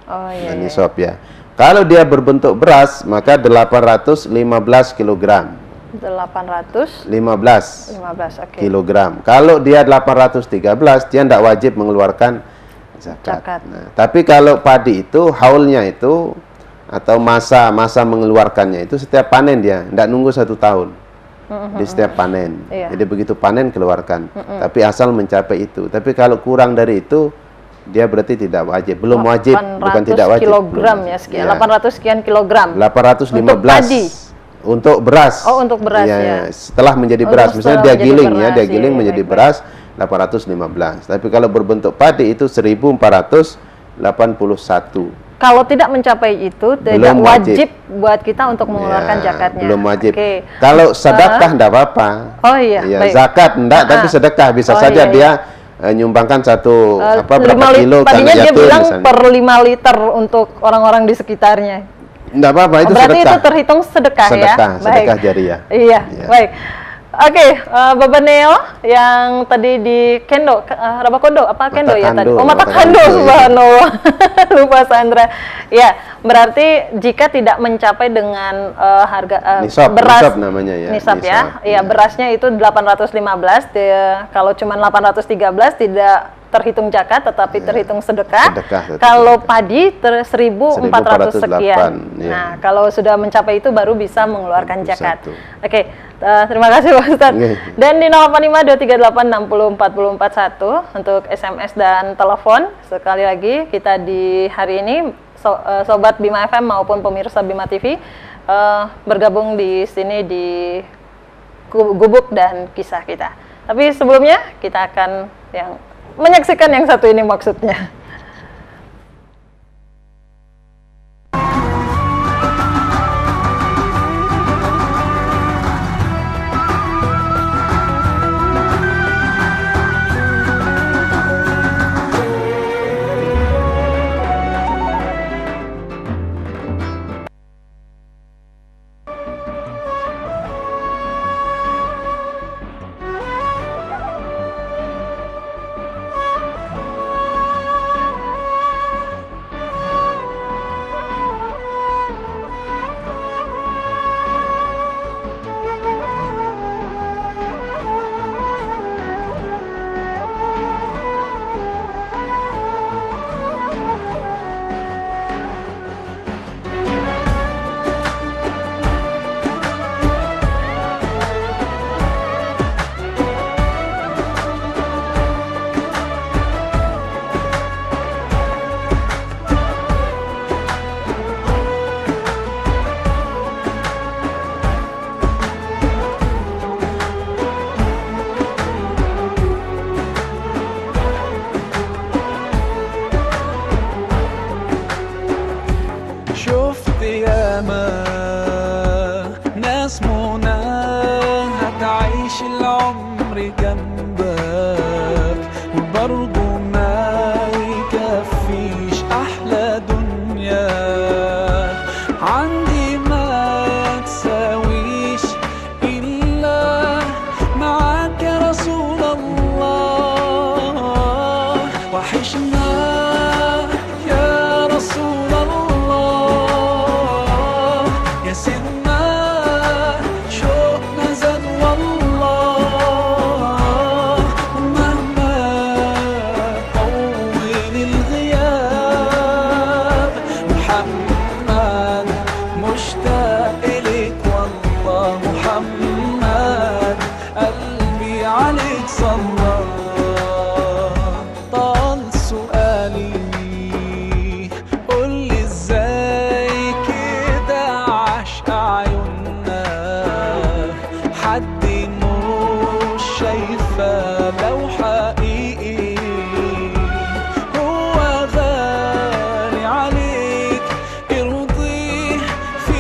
Oh iya. Nah, nisab ya. Kalau dia berbentuk beras, maka 815 kilogram. 815, 15 oke. kilogram. Kalau dia 813, dia tidak wajib mengeluarkan zakat. Zakat. Nah, tapi kalau padi itu haulnya itu atau masa mengeluarkannya itu setiap panen dia, tidak nunggu 1 tahun. Di setiap panen. Iya. Jadi begitu panen keluarkan. Tapi asal mencapai itu. Tapi kalau kurang dari itu, dia berarti tidak wajib. Belum wajib, bukan tidak wajib. Kilogram ya, sekian. 800 sekian kilogram. 815 Untuk padi? untuk beras. Oh, untuk beras, Iya, ya. Setelah menjadi Untuk beras, misalnya setelah dia menjadi giling ya, beras, dia giling iya, menjadi baik, beras 815. Tapi kalau berbentuk padi itu 1481. Kalau tidak mencapai itu, tidak Belum wajib wajib. buat kita untuk mengeluarkan Ya, zakatnya. belum wajib. Oke. Kalau sedekah enggak apa-apa. Oh iya, Ya, baik. zakat enggak, tapi sedekah bisa Oh, saja iya, dia nyumbangkan satu berapa 5 kilo tadinya dia yatim bilang misalnya. per 5 liter untuk orang-orang di sekitarnya. Enggak apa-apa, itu Berarti sedekah. itu terhitung sedekah, ya? Sedekah jariah. Iya, Iya. baik. Oke, Bapak Neo yang tadi di Kendo, Rabakondo, apa Kendo ya tadi? Kando, Oh, Mata Mata Kando, Kando, iya. subhanallah. Lupa Sandra. Ya, berarti jika tidak mencapai dengan harga Nisab, beras nisab namanya ya. Nisab ya. Nisab, Iya, ya. berasnya itu 815, kalau cuma 813 tidak terhitung zakat tetapi terhitung sedekah. Sedekah, Kalau padi 1400 sekian. 1408, ya. Nah, kalau sudah mencapai itu baru bisa mengeluarkan zakat. 21. Oke, terima kasih Pak Ustadz. Oke. Dan di 085238604041 untuk SMS dan telepon. Sekali lagi kita di hari ini Sobat Bima FM maupun pemirsa Bima TV bergabung di sini di Gubuk dan Kisah kita. Tapi sebelumnya kita akan menyaksikan yang satu ini maksudnya. شفت ياما ناس منى هتعيش العمر جنبك وبرضه ما يكفيش أحلى دنيا عندي ما تساويش إلا معاك يا رسول الله وحشنا يا رسول الله يا سيدنا شوقنا زاد والله مهما طول الغياب محمد مشتاق إليك والله محمد قلبي عليك صلى طال سؤالي قولي ازاي كده عشق عيوننا حد مش شايفة لو حقيقي هو غالي عليك ارضيه في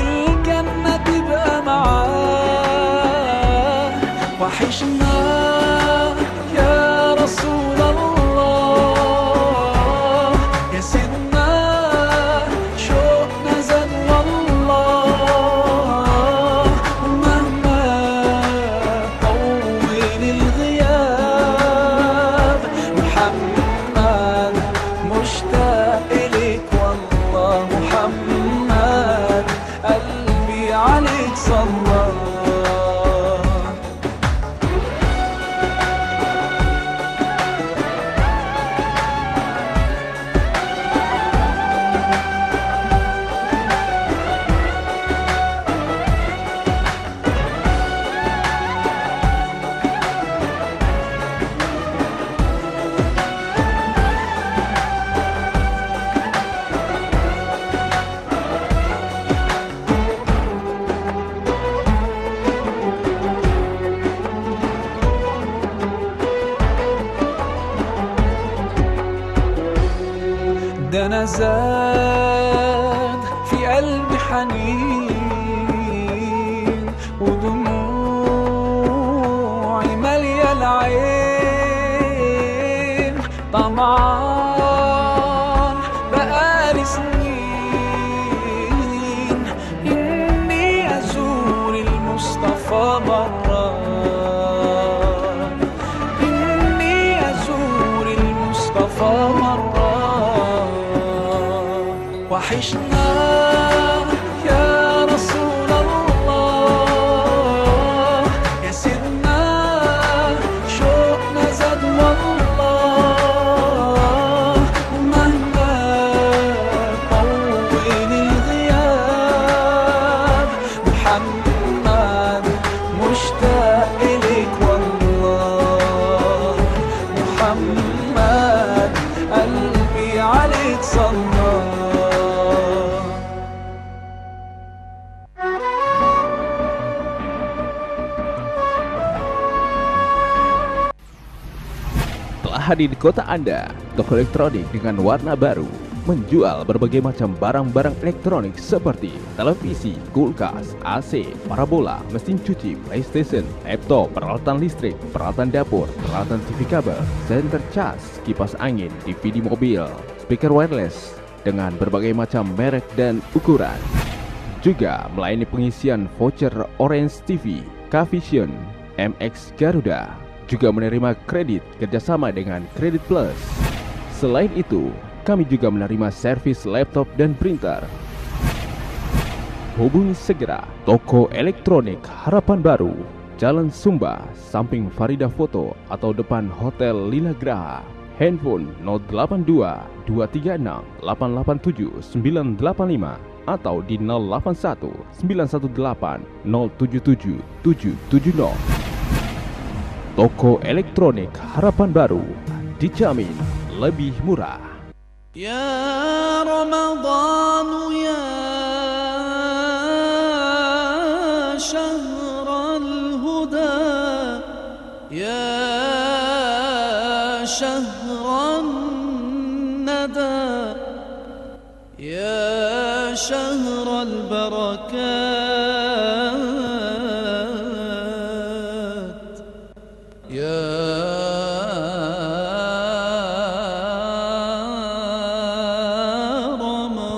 زاد في قلبي حنين ودموعي مالية العين طمعان بقالي سنين إني أزور المصطفى مرة إني أزور المصطفى مرة وحشنا يا رسول الله يا سيدنا شوقنا زاد والله مهما طول الغياب محمد مشتاق إليك والله محمد قلبي عليك صلى Telah hadir di kota Anda, toko elektronik dengan warna baru, menjual berbagai macam barang-barang elektronik seperti televisi, kulkas, AC, parabola, mesin cuci, PlayStation, laptop, peralatan listrik, peralatan dapur, peralatan TV kabel, senter cas, kipas angin, DVD mobil, speaker wireless dengan berbagai macam merek dan ukuran. Juga melayani pengisian voucher Orange TV, Kavision, MX Garuda. Juga menerima kredit kerjasama dengan Kredit Plus. Selain itu, kami juga menerima servis laptop dan printer. Hubungi segera toko elektronik Harapan Baru, Jalan Sumba, samping Farida Foto atau depan Hotel Lila Graha. Handphone 082 236 887 985 atau di 081 918 077 770. Toko elektronik Harapan Baru dijamin lebih murah. يا رمضان يا شهر الهدى يا شهر الندى يا شهر البركات يا رمضان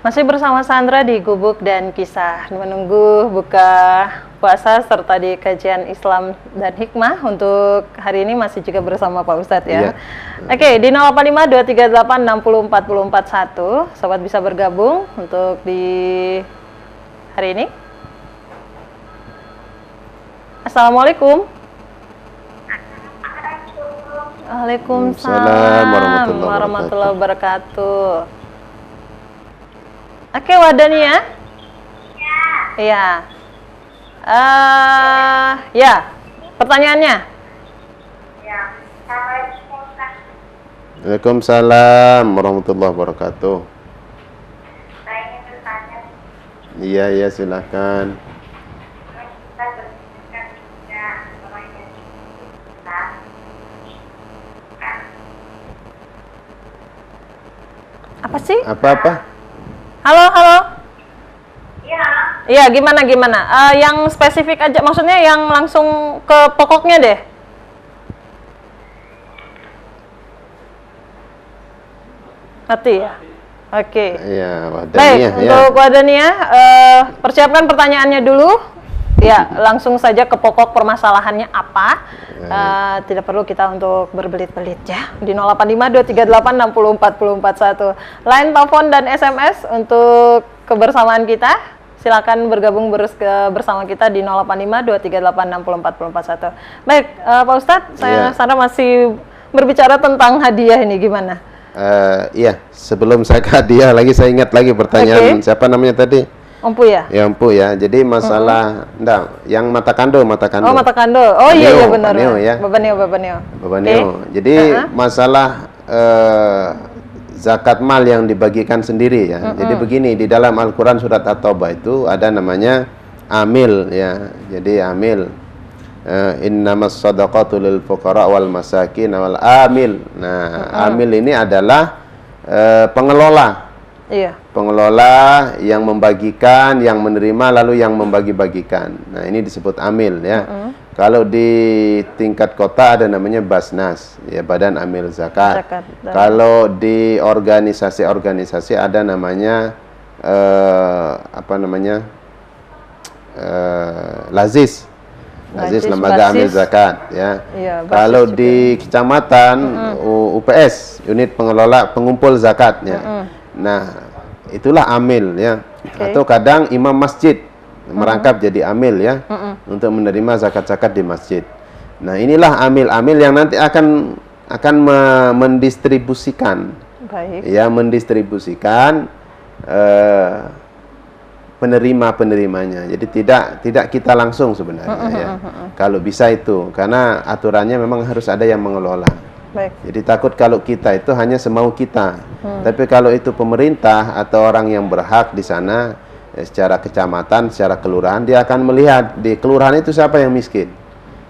Masih bersama Sandra di Gubuk dan Kisah, menunggu buka puasa serta di kajian Islam dan Hikmah. Untuk hari ini masih juga bersama Pak Ustadz ya. Iya. Oke, di 0852386041, sobat bisa bergabung untuk di hari ini. Assalamualaikum. Waalaikumsalam warahmatullahi wabarakatuh. Oke, Wadania? Iya. Ya, pertanyaannya? Waalaikumsalam warahmatullahi wabarakatuh. Iya, silakan. Apa sih? Apa? Halo. Iya, gimana? Yang spesifik aja, maksudnya yang langsung ke pokoknya deh. Ngerti ya? Oke. Iya, Baik, Wadania ya. untuk Wadania, persiapkan pertanyaannya dulu. Ya, langsung saja ke pokok permasalahannya apa. Tidak perlu kita untuk berbelit-belit ya. Di 085238604041. Line telepon dan SMS untuk kebersamaan kita. Silakan bergabung bersama kita di 085238604041. Baik, Pak Ustadz, Sandra masih berbicara tentang hadiah ini, gimana? Iya, sebelum saya ke hadiah lagi, saya ingat lagi pertanyaan siapa namanya tadi? Empu ya? Ya empu ya. Jadi masalah enggak, yang mata kando. Oh, mata kando. Oh iya iya benar. Babaneo ya. Babaneo. Babaneo. Jadi masalah zakat mal yang dibagikan sendiri ya. Jadi begini, di dalam Al-Qur'an surat At-Taubah itu ada namanya amil ya. Jadi amil innamas shadaqatu lil fuqara wal masakin wal amil. Nah, amil ini adalah pengelola. Iya. Pengelola yang membagikan, yang menerima, lalu yang membagi-bagikan. Nah, ini disebut amil ya. Kalau di tingkat kota ada namanya Basnas, ya Badan Amil Zakat. Kalau di organisasi-organisasi ada namanya Lazis. Lazis Lembaga Amil Zakat ya. Iya, kalau di kecamatan UPS, unit pengelola pengumpul zakatnya. Nah, itulah amil ya. Atau kadang imam masjid merangkap jadi amil ya, untuk menerima zakat-zakat di masjid. Nah, inilah amil-amil yang nanti akan mendistribusikan. Baik. Ya, mendistribusikan penerima-penerimanya. Jadi tidak kita langsung sebenarnya ya. Kalau bisa itu, karena aturannya memang harus ada yang mengelola. Baik. Jadi takut kalau kita itu hanya semau kita. Tapi kalau itu pemerintah atau orang yang berhak di sana, secara kecamatan, secara kelurahan, dia akan melihat di kelurahan itu siapa yang miskin,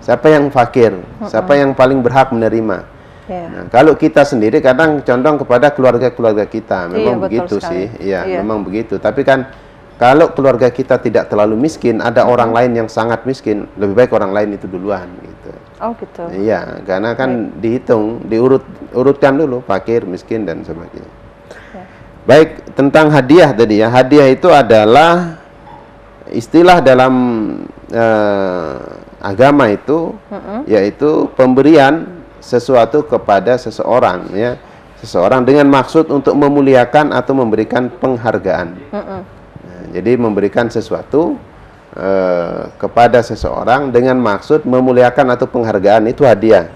siapa yang fakir, siapa yang paling berhak menerima. Nah, kalau kita sendiri kadang condong kepada keluarga-keluarga kita, memang begitu sih. Iya, memang begitu. Tapi kan kalau keluarga kita tidak terlalu miskin, ada orang lain yang sangat miskin, lebih baik orang lain itu duluan gitu. Oh gitu. Iya, karena kan dihitung, diurutkan dulu fakir, miskin dan sebagainya. Baik, tentang hadiah tadi ya. Hadiah itu adalah istilah dalam agama itu, yaitu pemberian sesuatu kepada seseorang ya. Seseorang dengan maksud untuk memuliakan atau memberikan penghargaan. Jadi memberikan sesuatu kepada seseorang dengan maksud memuliakan atau penghargaan, itu hadiah.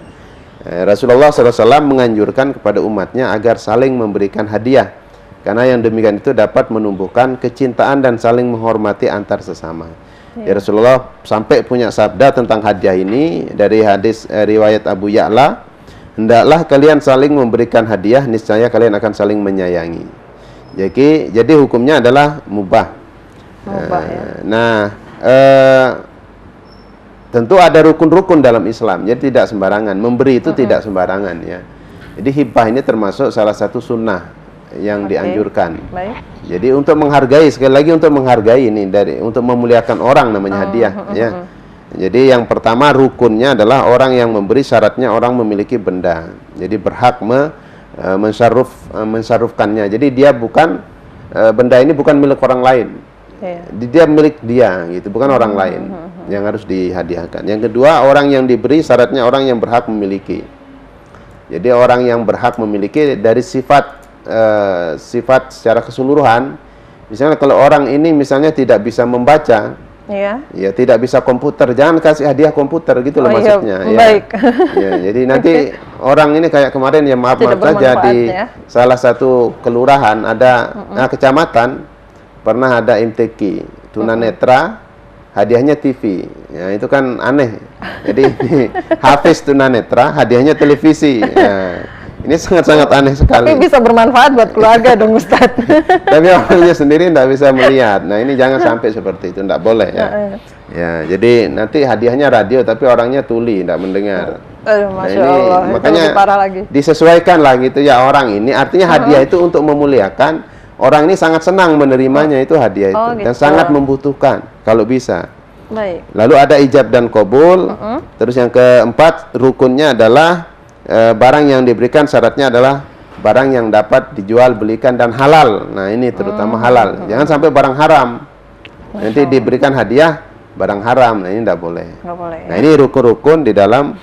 Rasulullah SAW menganjurkan kepada umatnya agar saling memberikan hadiah, karena yang demikian itu dapat menumbuhkan kecintaan dan saling menghormati antar sesama. Ya, Rasulullah sampai punya sabda tentang hadiah ini dari hadis riwayat Abu Ya'la, hendaklah kalian saling memberikan hadiah, niscaya kalian akan saling menyayangi. Jadi hukumnya adalah mubah. Ya. Nah, tentu ada rukun-rukun dalam Islam. Jadi tidak sembarangan memberi itu, tidak sembarangan ya. Jadi hibah ini termasuk salah satu sunnah yang dianjurkan. Baik. Jadi untuk menghargai, sekali lagi untuk menghargai ini, untuk memuliakan orang namanya hadiah ya. Jadi yang pertama rukunnya adalah orang yang memberi, syaratnya orang memiliki benda. Jadi berhak mensarufkannya. Jadi dia bukan benda ini bukan milik orang lain. Dia milik dia gitu, bukan orang lain yang harus dihadiahkan. Yang kedua, orang yang diberi syaratnya orang yang berhak memiliki. Jadi orang yang berhak memiliki dari sifat secara keseluruhan. Misalnya kalau orang ini misalnya tidak bisa membaca, ya tidak bisa komputer, jangan kasih hadiah komputer gitu loh maksudnya. Baik. Ya, jadi nanti orang ini kayak kemarin ya maaf saja di salah satu kelurahan ada kecamatan pernah ada MTQ tunanetra, hadiahnya TV. Ya, itu kan aneh. Jadi Hafiz tunanetra, hadiahnya televisi. Ya, ini sangat-sangat aneh sekali. Tapi bisa bermanfaat buat keluarga dong Ustadz. Tapi orangnya sendiri tidak bisa melihat. Nah, ini jangan sampai seperti itu, tidak boleh ya. Ya, jadi nanti hadiahnya radio tapi orangnya tuli, tidak mendengar. Nah, ini Allah, makanya parah lagi. disesuaikan lah gitu ya orang ini. Artinya hadiah itu untuk memuliakan. Orang ini sangat senang menerimanya itu hadiah itu, dan sangat membutuhkan kalau bisa. Baik. Lalu ada ijab dan qabul. Terus yang keempat rukunnya adalah barang yang diberikan syaratnya adalah barang yang dapat dijual belikan dan halal. Nah, ini terutama halal. Jangan sampai barang haram. Nanti diberikan hadiah barang haram. Nah, ini tidak boleh. Nah, ini rukun-rukun di dalam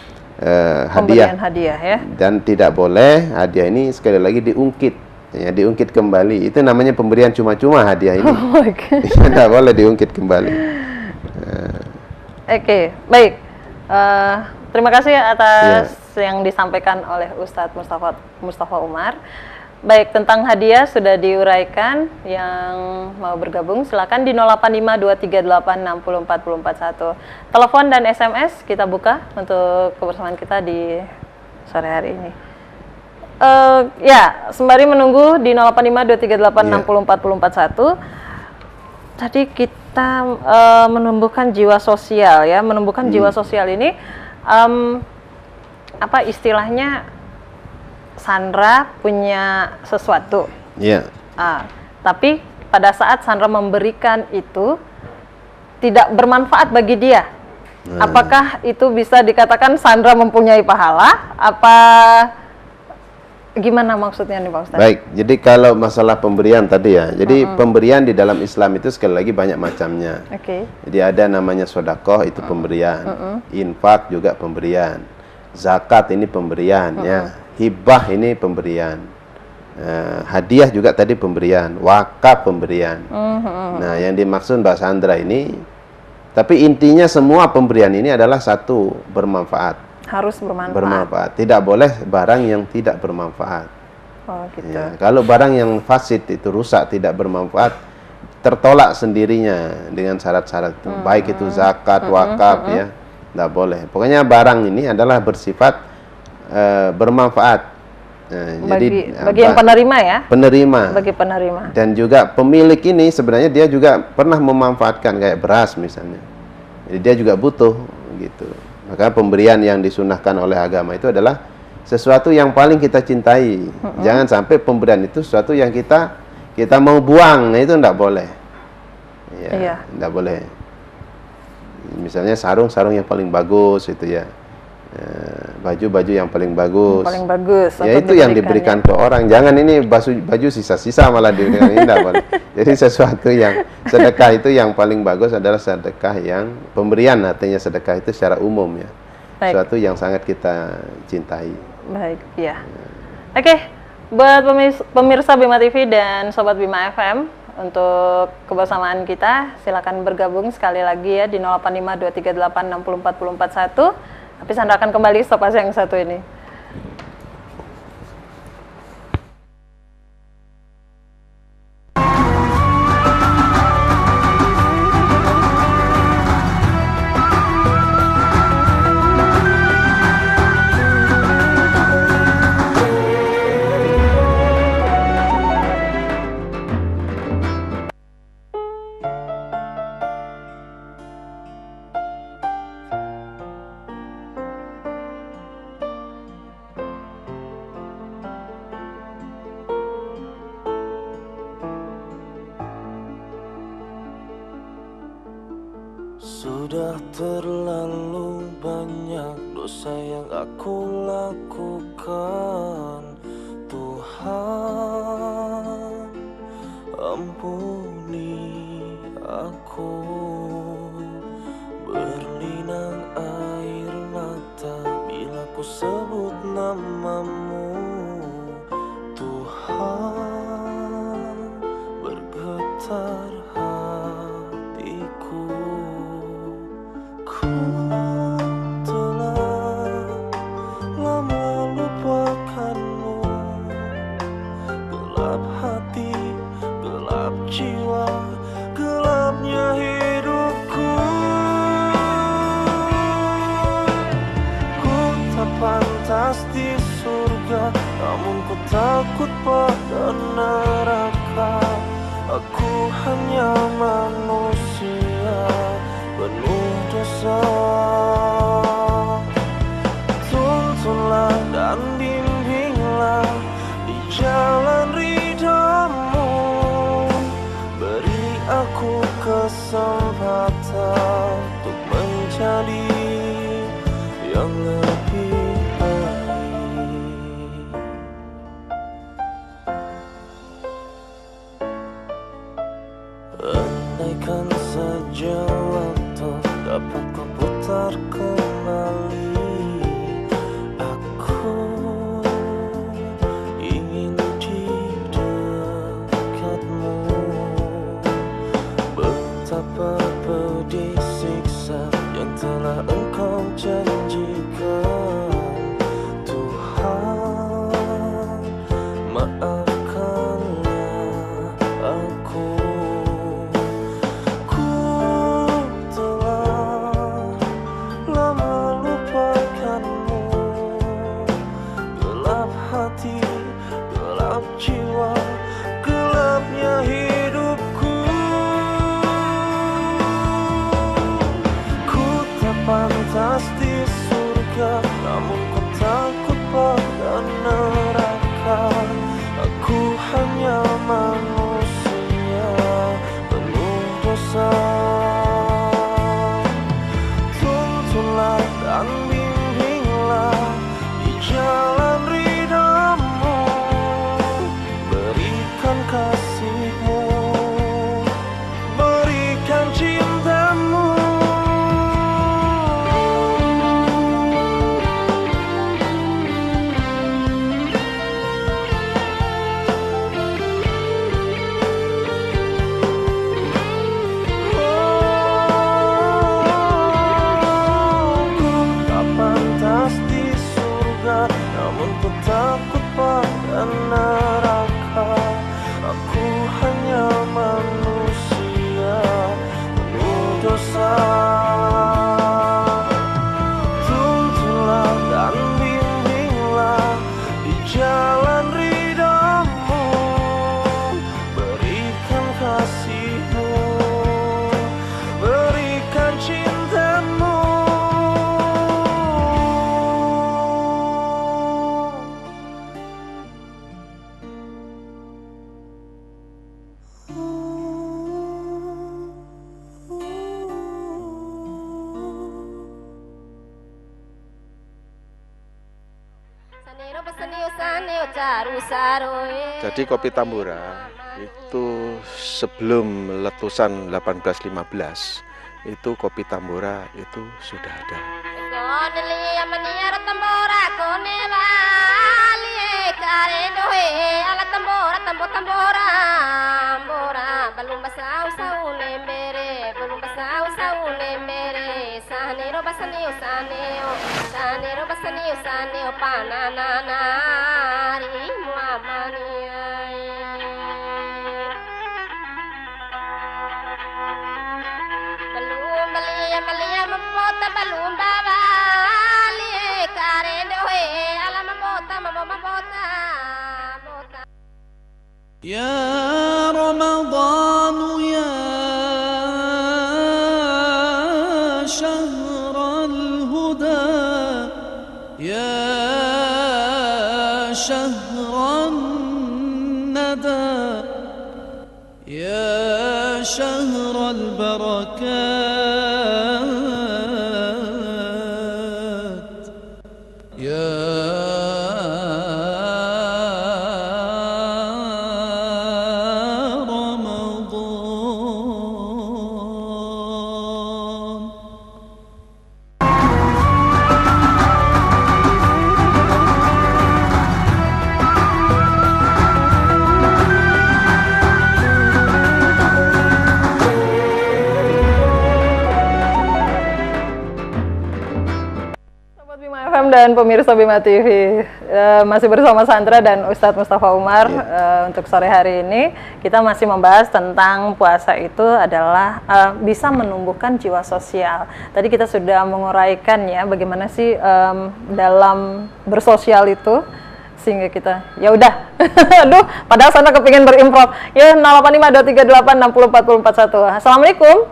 hadiah. Ya. Dan tidak boleh hadiah ini sekali lagi diungkit. Ya, diungkit kembali. Itu namanya pemberian cuma-cuma hadiah ini. Tidak boleh diungkit kembali. Oke, baik. Terima kasih atas yang disampaikan oleh Ustadz Mustafa Umar. Baik, tentang hadiah sudah diuraikan. Yang mau bergabung silakan di 085238604041. Telepon dan SMS kita buka untuk kebersamaan kita di sore hari ini. Ya, sembari menunggu di 085238604041. Tadi kita menumbuhkan jiwa sosial ya, menumbuhkan jiwa sosial ini apa istilahnya? Sandra punya sesuatu. Iya. Tapi pada saat Sandra memberikan itu tidak bermanfaat bagi dia. Apakah itu bisa dikatakan Sandra mempunyai pahala? Apa gimana maksudnya nih Pak Ustadz? Baik, jadi kalau masalah pemberian tadi ya, jadi pemberian di dalam Islam itu sekali lagi banyak macamnya. Jadi ada namanya sedekah itu pemberian, infak juga pemberian, zakat ini pemberian ya. Hibah ini pemberian, hadiah juga tadi pemberian, wakaf pemberian. Nah, yang dimaksud Mbak Sandra ini, tapi intinya semua pemberian ini adalah satu, bermanfaat. Harus bermanfaat. Bermanfaat. Tidak boleh barang yang tidak bermanfaat. Oh, gitu. Ya, kalau barang yang fasid itu rusak, tidak bermanfaat, tertolak sendirinya dengan syarat-syarat itu. Baik itu zakat, wakaf ya, tidak boleh. Pokoknya barang ini adalah bersifat bermanfaat. Bagi yang penerima ya. Penerima. Bagi penerima. Dan juga pemilik ini sebenarnya dia juga pernah memanfaatkan kayak beras misalnya. Jadi dia juga butuh gitu. Maka pemberian yang disunahkan oleh agama itu adalah sesuatu yang paling kita cintai. Jangan sampai pemberian itu sesuatu yang kita mau buang, itu tidak boleh. Ya, tidak boleh. Misalnya sarung yang paling bagus itu ya. Baju-baju yang paling bagus. Paling bagus. Ya itu yang diberikan ke orang. Jangan ini baju sisa-sisa malah diberikan, ini tidak boleh. Jadi sesuatu yang sedekah itu yang paling bagus adalah sedekah yang pemberian, artinya sedekah itu secara umum ya. Sesuatu yang sangat kita cintai. Baik, ya. Oke, buat pemirsa Bima TV dan Sobat Bima FM, untuk kebersamaan kita silakan bergabung sekali lagi ya di 085238604041. Tapi Sandra akan kembali setelah yang satu ini. Sudah terlalu banyak dosa yang aku lakukan, Tuhan ampuni aku. Berlinang air mata bila ku sebut namamu, Tuhan bergetar hatiku. Ku telah lama lupakanmu, gelap hati, gelap jiwa, gelapnya hidupku. Ku tak pantas di surga, namun ku takut pada neraka. Aku hanya manusia penuh dosa. Tuntunlah dan bimbinglah di jalan ridhamu. Beri aku kesempatan untuk menjadi yang lebih baik. Andaikan saja waktu dapat ku putar dan neraka. Aku hanya manusia penuh dosa. Tuntunlah dan bimbinglah di jalan ridhamu, berikan kasih-Mu, berikan cinta-Mu. Tak pantas di surga, namun ku takut pada neraka. Aku hanya manusia penuh dosa. Tuntunlah dan bimbinglah di jalan ridhamu, berikan kasih-Mu, berikan cinta-Mu. Jadi kopi Tambora itu sebelum letusan 1815 itu kopi Tambora itu sudah ada. يا رمضان يا شهر الهدى يا شهر الندى يا شهر البركات يا رمضان. Sobat Bima FM dan pemirsa Bima TV, masih bersama Sandra dan Ustadz Mustafa Umar. Untuk sore hari ini kita masih membahas tentang puasa itu adalah bisa menumbuhkan jiwa sosial. Tadi kita sudah menguraikan ya bagaimana sih dalam bersosial itu sehingga kita ya udah aduh padahal sana kepingin berimprov ya. 085238604041. Assalamualaikum.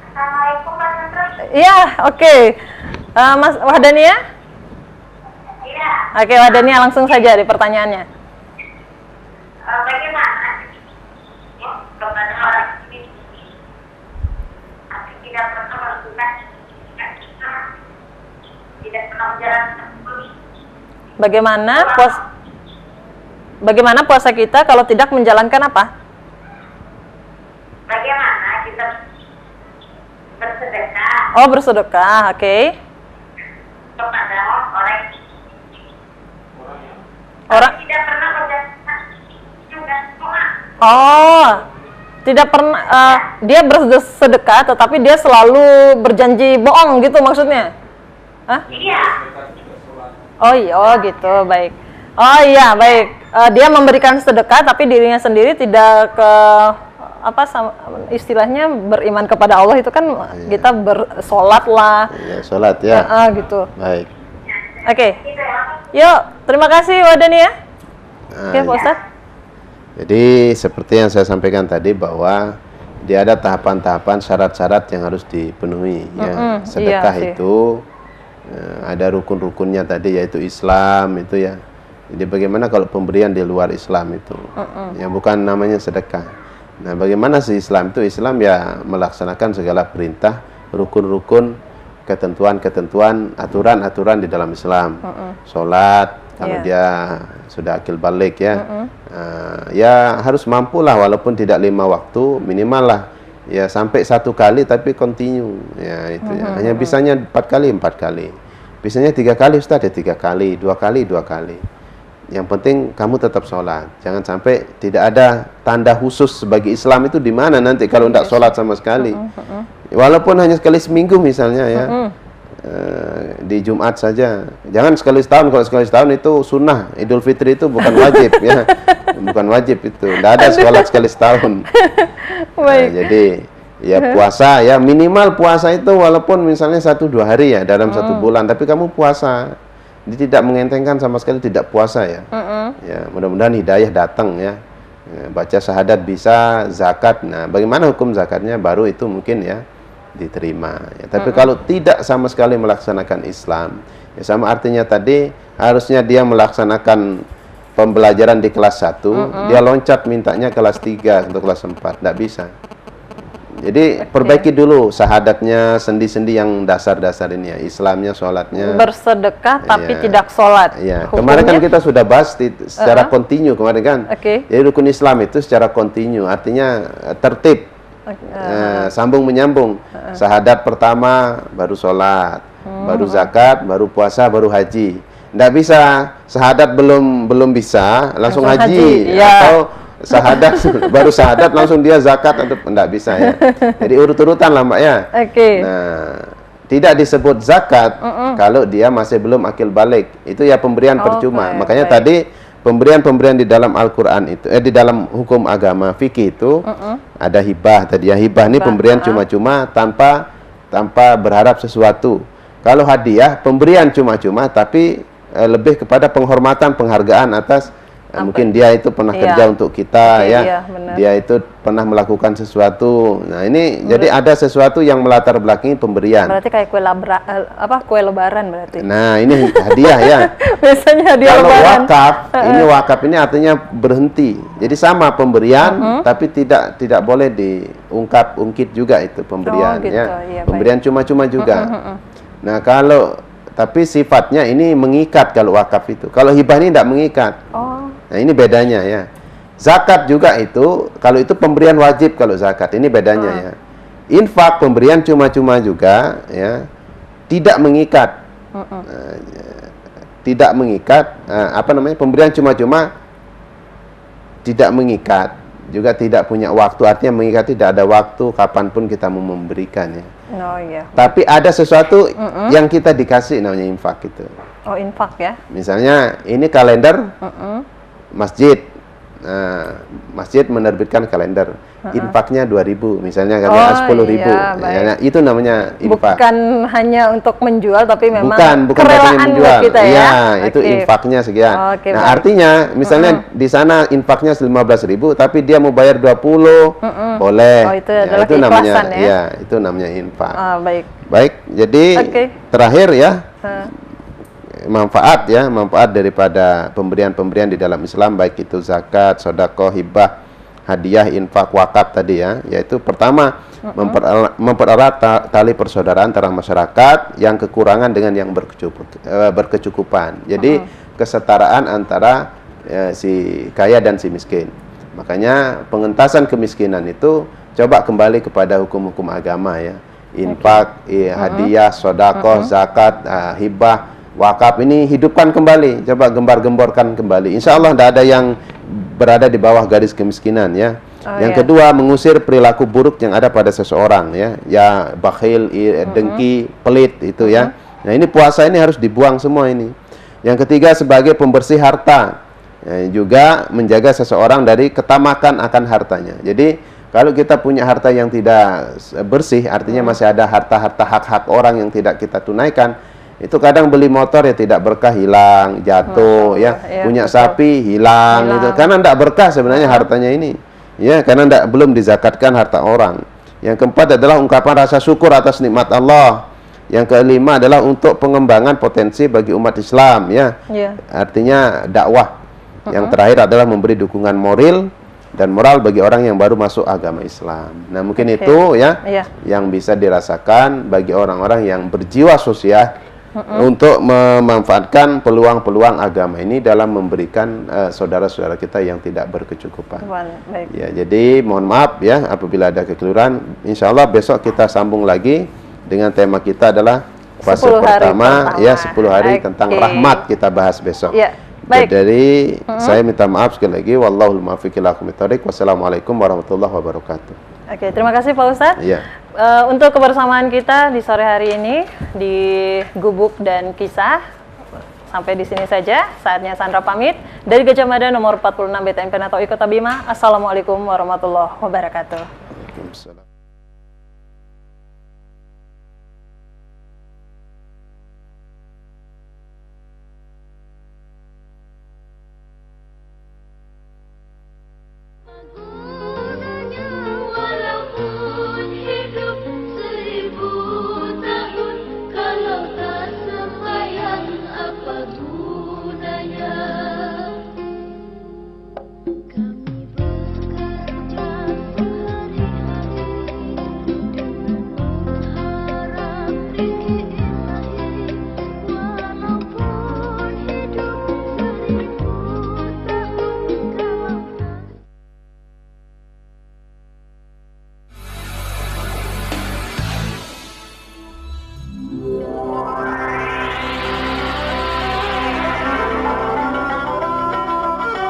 Assalamualaikum Pak Sandra. Iya, oke. Mas Wahdania? Iya. Oke, Wahdania langsung saja di pertanyaannya. Bagaimana ya, kepada orang ini tapi tidak pernah melakukan tidak pernah menjalankan Bagaimana puasa kita kalau tidak menjalankan apa? bagaimana kita bersedekah Oh, bersedekah, oke. kepada orang Orang tidak pernah menjalankan juga semua. Oh, tidak pernah dia bersedekah tetapi dia selalu berjanji bohong gitu maksudnya? Hah? Iya. Oh iya, oh gitu, baik. Oh iya, baik. Dia memberikan sedekah tapi dirinya sendiri tidak ke apa istilahnya beriman kepada Allah itu kan kita bersolat lah. Ya, sholat ya. Gitu. Baik. Oke. Yuk, terima kasih Wahdania. Oke, Pak ya. Ustadz. Jadi seperti yang saya sampaikan tadi bahwa dia ada tahapan-tahapan syarat-syarat yang harus dipenuhi. Ya. Sedekah iya sih. itu ada rukun-rukunnya tadi, yaitu Islam itu ya. Jadi bagaimana kalau pemberian di luar Islam itu, yang bukan namanya sedekah. Nah, bagaimana sih Islam itu? Islam ya melaksanakan segala perintah, rukun-rukun, ketentuan-ketentuan, aturan-aturan di dalam Islam. Sholat, kalau dia sudah akil balik ya, ya harus mampulah, walaupun tidak 5 waktu, minimal lah ya sampai 1 kali tapi continue ya itu ya. Hanya bisanya 4 kali 4 kali, bisanya 3 kali Ustaz ya 3 kali, 2 kali 2 kali. Yang penting kamu tetap sholat, jangan sampai tidak ada tanda khusus bagi Islam itu di mana nanti kalau tidak sholat sama sekali. Walaupun hanya sekali seminggu misalnya ya, di Jumat saja, jangan sekali setahun. Kalau sekali setahun itu sunnah, Idul Fitri itu bukan wajib ya, bukan wajib itu, tidak ada sholat sekali setahun. Nah, jadi ya puasa ya minimal puasa itu walaupun misalnya 1-2 hari ya dalam 1 bulan, tapi kamu puasa. Dia tidak mengentengkan sama sekali tidak puasa ya. Ya, mudah-mudahan hidayah datang ya. Baca syahadat bisa, zakat. Nah, bagaimana hukum zakatnya baru itu mungkin ya diterima. Ya, tapi kalau tidak sama sekali melaksanakan Islam, ya sama artinya tadi harusnya dia melaksanakan pembelajaran di kelas 1, dia loncat mintanya kelas 3 atau kelas 4, tidak bisa. Jadi perbaiki dulu syahadatnya, sendi-sendi yang dasar-dasar ini ya, Islamnya, sholatnya. Bersedekah tapi tidak sholat. Iya. Kemarin kan kita sudah bahas secara kontinu kemarin kan. Jadi rukun Islam itu secara kontinu, artinya tertib, sambung menyambung. Syahadat pertama, baru sholat, baru zakat, baru puasa, baru haji. Tidak bisa syahadat belum bisa langsung haji. Atau syahadat baru syahadat langsung dia zakat, atau tidak bisa ya. Jadi urut-urutan lah Mbak ya. Nah, tidak disebut zakat kalau dia masih belum akil balik. Itu ya pemberian percuma. Makanya tadi pemberian-pemberian di dalam Al-Qur'an itu di dalam hukum agama fikih itu ada hibah tadi ya. Hibah ini pemberian cuma-cuma tanpa berharap sesuatu. Kalau hadiah pemberian cuma-cuma tapi lebih kepada penghormatan, penghargaan atas mungkin dia itu pernah kerja untuk kita ya, dia itu pernah melakukan sesuatu. Nah ini jadi ada sesuatu yang melatar belakangi pemberian. Berarti kayak kue lebaran berarti. Nah ini hadiah ya. Biasanya hadiah kalau lebaran. wakaf, ini wakaf ini artinya berhenti. Jadi sama pemberian, tapi tidak boleh diungkit juga itu pemberian gitu, ya. Iya, Pemberian cuma-cuma juga. Nah tapi sifatnya ini mengikat kalau wakaf itu. Kalau hibah ini tidak mengikat. Nah ini bedanya ya. Zakat juga itu, kalau itu pemberian wajib kalau zakat, ini bedanya ya. Infak pemberian cuma-cuma juga ya, tidak mengikat. Tidak mengikat, pemberian cuma-cuma tidak mengikat, juga tidak punya waktu, artinya mengikat tidak ada waktu kapanpun kita mau memberikan ya. Tapi ada sesuatu yang kita dikasih namanya infak itu. Infak ya. Misalnya ini kalender masjid. Masjid menerbitkan kalender. Infaknya 2.000 misalnya, kalian 10.000. Ya, itu namanya infak. Bukan hanya untuk menjual tapi memang bukan kerelaan menjual. buat kita ya. Iya, itu infaknya sekian. Nah, artinya misalnya di sana infaknya 15.000 tapi dia mau bayar 20, boleh. Itu namanya ya. Itu namanya infak. Baik, jadi terakhir ya. Manfaat daripada pemberian-pemberian di dalam Islam, baik itu zakat, sedekah, hibah, hadiah, infak, wakaf tadi ya, yaitu pertama mempererat tali persaudaraan antara masyarakat yang kekurangan dengan yang berkecukupan. Jadi kesetaraan antara si kaya dan si miskin. Makanya pengentasan kemiskinan itu coba kembali kepada hukum-hukum agama ya. Infak, hadiah, sedekah, zakat, hibah, wakaf ini hidupkan kembali, coba gembar-gemborkan kembali. Insya Allah tidak ada yang berada di bawah garis kemiskinan ya. Yang kedua, mengusir perilaku buruk yang ada pada seseorang ya, bakhil, dengki, pelit itu ya. Nah ini puasa ini harus dibuang semua ini. Yang ketiga, sebagai pembersih harta, juga menjaga seseorang dari ketamakan akan hartanya. Jadi kalau kita punya harta yang tidak bersih, artinya masih ada harta-harta hak-hak orang yang tidak kita tunaikan. Itu kadang beli motor ya tidak berkah, hilang, jatuh punya sapi hilang gitu. Karena tidak berkah sebenarnya hartanya ini. Ya, karena belum dizakatkan harta orang. Yang keempat adalah ungkapan rasa syukur atas nikmat Allah. Yang kelima adalah untuk pengembangan potensi bagi umat Islam, ya. Iya. Artinya dakwah. Yang terakhir adalah memberi dukungan moral dan moral bagi orang yang baru masuk agama Islam. Nah, mungkin itu ya Iya. yang bisa dirasakan bagi orang-orang yang berjiwa sosial untuk memanfaatkan peluang-peluang agama ini dalam memberikan saudara-saudara kita yang tidak berkecukupan. Baik. Ya, jadi mohon maaf ya apabila ada kekeliruan. Insya Allah besok kita sambung lagi dengan tema kita adalah fase 10 hari pertama, ya 10 hari Oke. tentang rahmat kita bahas besok. Ya, baik. Jadi saya minta maaf sekali lagi. Wallahul muwaffiq ila aqwamit thoriq. Wassalamualaikum warahmatullahi wabarakatuh. Oke, terima kasih Pak Ustadz. Iya. Untuk kebersamaan kita di sore hari ini di Gubuk dan Kisah sampai di sini saja. Saatnya Sandra pamit dari Gajah Mada nomor 46 BTN Penatoi Kota Bima. Assalamualaikum warahmatullahi wabarakatuh. Waalaikumsalam.